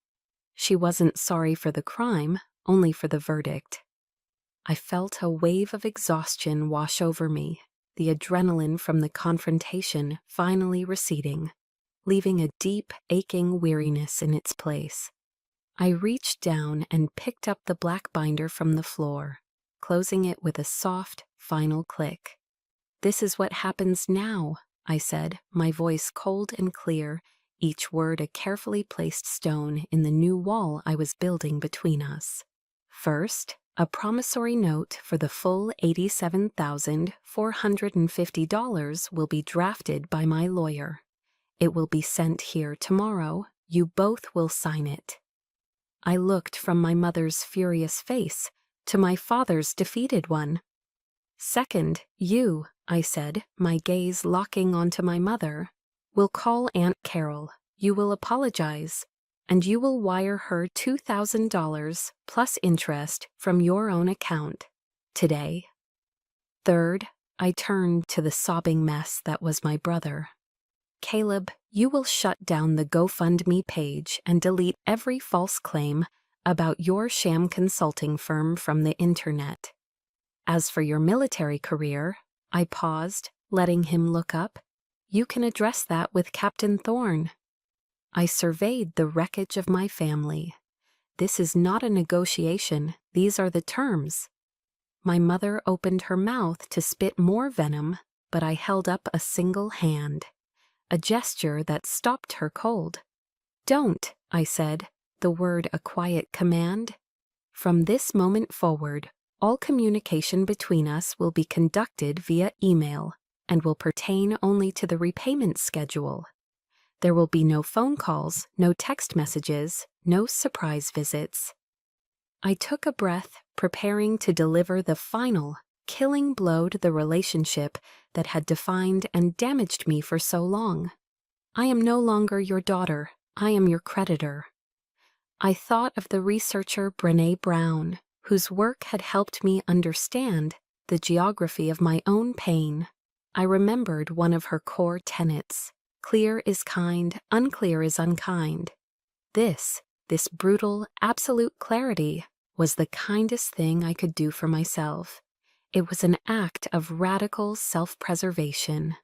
Speaker 1: She wasn't sorry for the crime, only for the verdict. I felt a wave of exhaustion wash over me, the adrenaline from the confrontation finally receding, leaving a deep, aching weariness in its place. I reached down and picked up the black binder from the floor, closing it with a soft, final click. "This is what happens now," I said, my voice cold and clear, each word a carefully placed stone in the new wall I was building between us. "First, a promissory note for the full $87,450 will be drafted by my lawyer. It will be sent here tomorrow. You both will sign it." I looked from my mother's furious face to my father's defeated one. "Second, you," I said, my gaze locking onto my mother, "will call Aunt Carol. You will apologize, and you will wire her $2,000 plus interest from your own account today." Third, I turned to the sobbing mess that was my brother. "Caleb, you will shut down the GoFundMe page and delete every false claim about your sham consulting firm from the internet. As for your military career," I paused, letting him look up, "you can address that with Captain Thorne." I surveyed the wreckage of my family. This is not a negotiation, these are the terms. My mother opened her mouth to spit more venom, but I held up a single hand, a gesture that stopped her cold. "Don't," I said, the word a quiet command. "From this moment forward, All communication between us will be conducted via email and will pertain only to the repayment schedule. There will be no phone calls, no text messages, no surprise visits. I took a breath, preparing to deliver the final, killing blow to the relationship that had defined and damaged me for so long. I am no longer your daughter. I am your creditor. I thought of the researcher Brené Brown, whose work had helped me understand the geography of my own pain. I remembered one of her core tenets: clear is kind, unclear is unkind. This brutal, absolute clarity was the kindest thing I could do for myself. It was an act of radical self-preservation.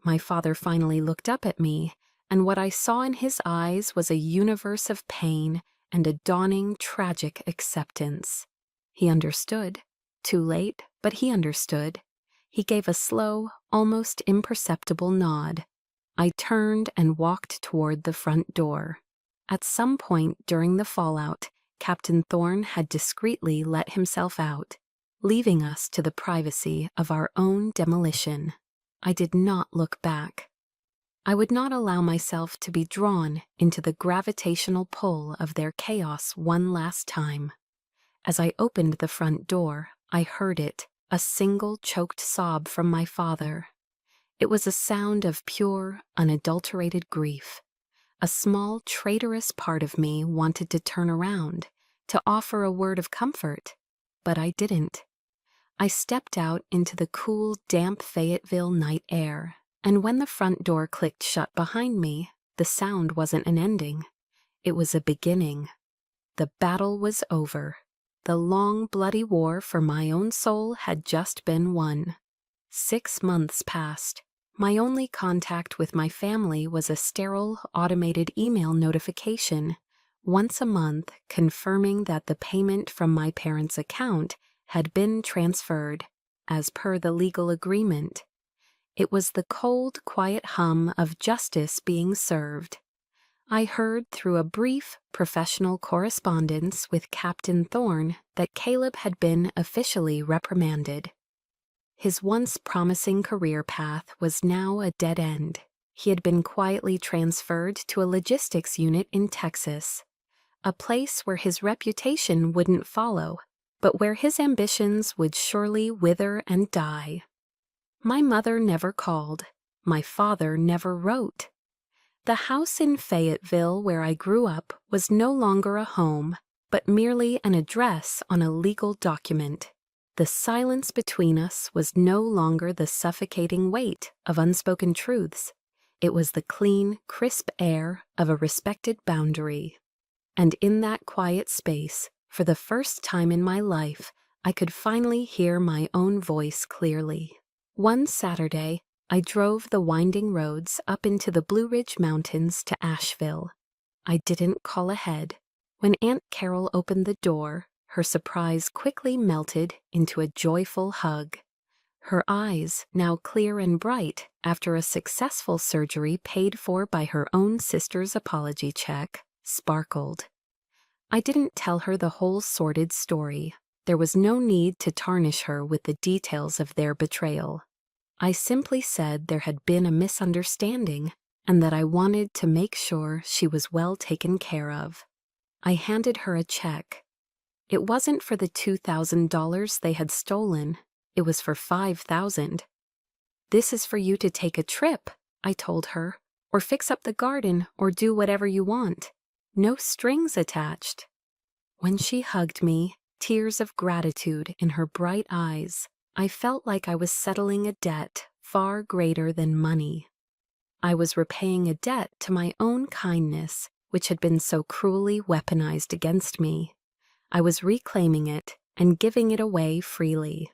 Speaker 1: My father finally looked up at me, and what I saw in his eyes was a universe of pain and a dawning tragic acceptance. He understood. Too late, but he understood. He gave a slow, almost imperceptible nod. I turned and walked toward the front door. At some point during the fallout, Captain Thorne had discreetly let himself out, leaving us to the privacy of our own demolition. I did not look back. I would not allow myself to be drawn into the gravitational pull of their chaos one last time. As I opened the front door, I heard it, a single choked sob from my father. It was a sound of pure, unadulterated grief. A small, traitorous part of me wanted to turn around, to offer a word of comfort, but I didn't. I stepped out into the cool, damp Fayetteville night air, and when the front door clicked shut behind me, the sound wasn't an ending. It was a beginning. The battle was over. The long, bloody war for my own soul had just been won. 6 months passed. My only contact with my family was a sterile, automated email notification once a month confirming that the payment from my parents' account had been transferred, as per the legal agreement. It was the cold, quiet hum of justice being served. I heard through a brief, professional correspondence with Captain Thorne that Caleb had been officially reprimanded. His once promising career path was now a dead end. He had been quietly transferred to a logistics unit in Texas, a place where his reputation wouldn't follow, but where his ambitions would surely wither and die. My mother never called. My father never wrote. The house in Fayetteville where I grew up was no longer a home, but merely an address on a legal document. The silence between us was no longer the suffocating weight of unspoken truths. It was the clean, crisp air of a respected boundary. And in that quiet space, for the first time in my life, I could finally hear my own voice clearly. One Saturday, I drove the winding roads up into the Blue Ridge Mountains to Asheville. I didn't call ahead. When Aunt Carol opened the door, her surprise quickly melted into a joyful hug. Her eyes, now clear and bright after a successful surgery paid for by her own sister's apology check, sparkled. I didn't tell her the whole sordid story. There was no need to tarnish her with the details of their betrayal. I simply said there had been a misunderstanding and that I wanted to make sure she was well taken care of. I handed her a check. It wasn't for the $2,000 they had stolen. It was for $5,000. "This is for you to take a trip," I told her, "or fix up the garden or do whatever you want. No strings attached." When she hugged me, tears of gratitude in her bright eyes, I felt like I was settling a debt far greater than money. I was repaying a debt to my own kindness, which had been so cruelly weaponized against me. I was reclaiming it and giving it away freely.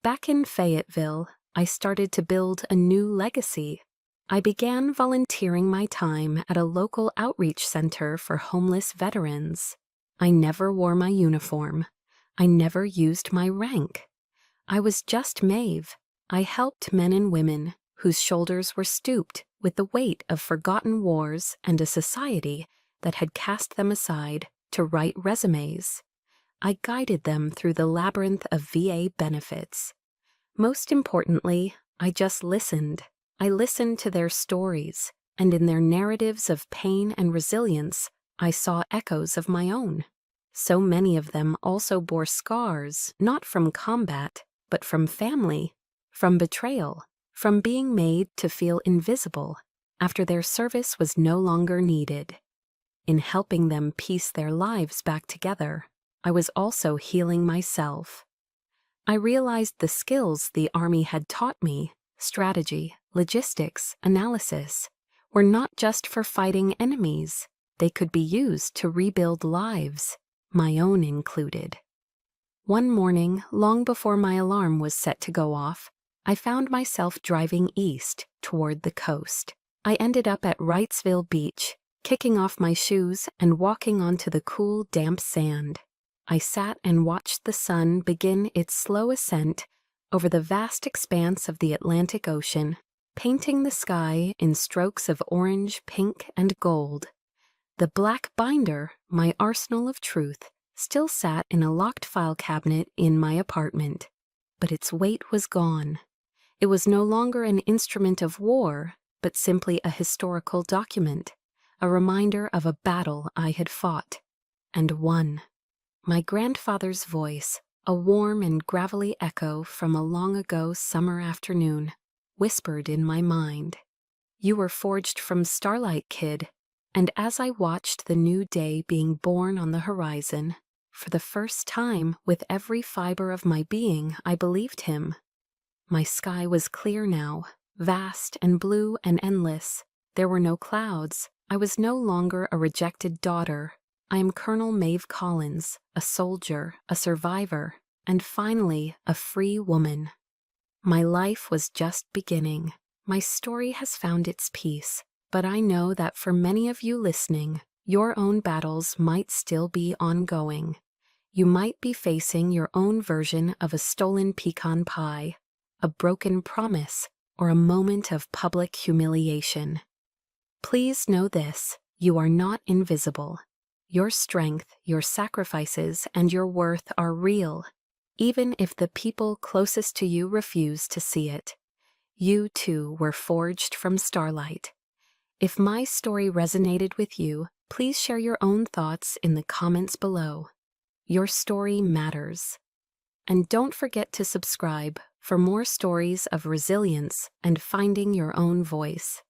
Speaker 1: Back in Fayetteville, I started to build a new legacy. I began volunteering my time at a local outreach center for homeless veterans. I never wore my uniform. I never used my rank. I was just Maeve. I helped men and women whose shoulders were stooped with the weight of forgotten wars and a society that had cast them aside to write resumes. I guided them through the labyrinth of VA benefits. Most importantly, I just listened. I listened to their stories, and in their narratives of pain and resilience, I saw echoes of my own. So many of them also bore scars, not from combat, but from family, from betrayal, from being made to feel invisible after their service was no longer needed. In helping them piece their lives back together, I was also healing myself. I realized the skills the Army had taught me, strategy, logistics, analysis, were not just for fighting enemies. They could be used to rebuild lives, my own included. One morning, long before my alarm was set to go off, I found myself driving east toward the coast. I ended up at Wrightsville Beach, kicking off my shoes and walking onto the cool, damp sand. I sat and watched the sun begin its slow ascent over the vast expanse of the Atlantic Ocean, painting the sky in strokes of orange, pink, and gold. The black binder, my arsenal of truth, still sat in a locked file cabinet in my apartment, but its weight was gone. It was no longer an instrument of war, but simply a historical document, a reminder of a battle I had fought and won. My grandfather's voice, a warm and gravelly echo from a long-ago summer afternoon, whispered in my mind, "You were forged from starlight, kid." And as I watched the new day being born on the horizon, for the first time with every fiber of my being, I believed him. My sky was clear now, vast and blue and endless. There were no clouds. I was no longer a rejected daughter. I am Colonel Maeve Collins, a soldier, a survivor, and finally a free woman. My life was just beginning. My story has found its peace, but I know that for many of you listening, your own battles might still be ongoing. You might be facing your own version of a stolen pecan pie, a broken promise, or a moment of public humiliation. Please know this: you are not invisible. Your strength, your sacrifices, and your worth are real, even if the people closest to you refuse to see it. You, too, were forged from starlight. If my story resonated with you, please share your own thoughts in the comments below. Your story matters. And don't forget to subscribe for more stories of resilience and finding your own voice.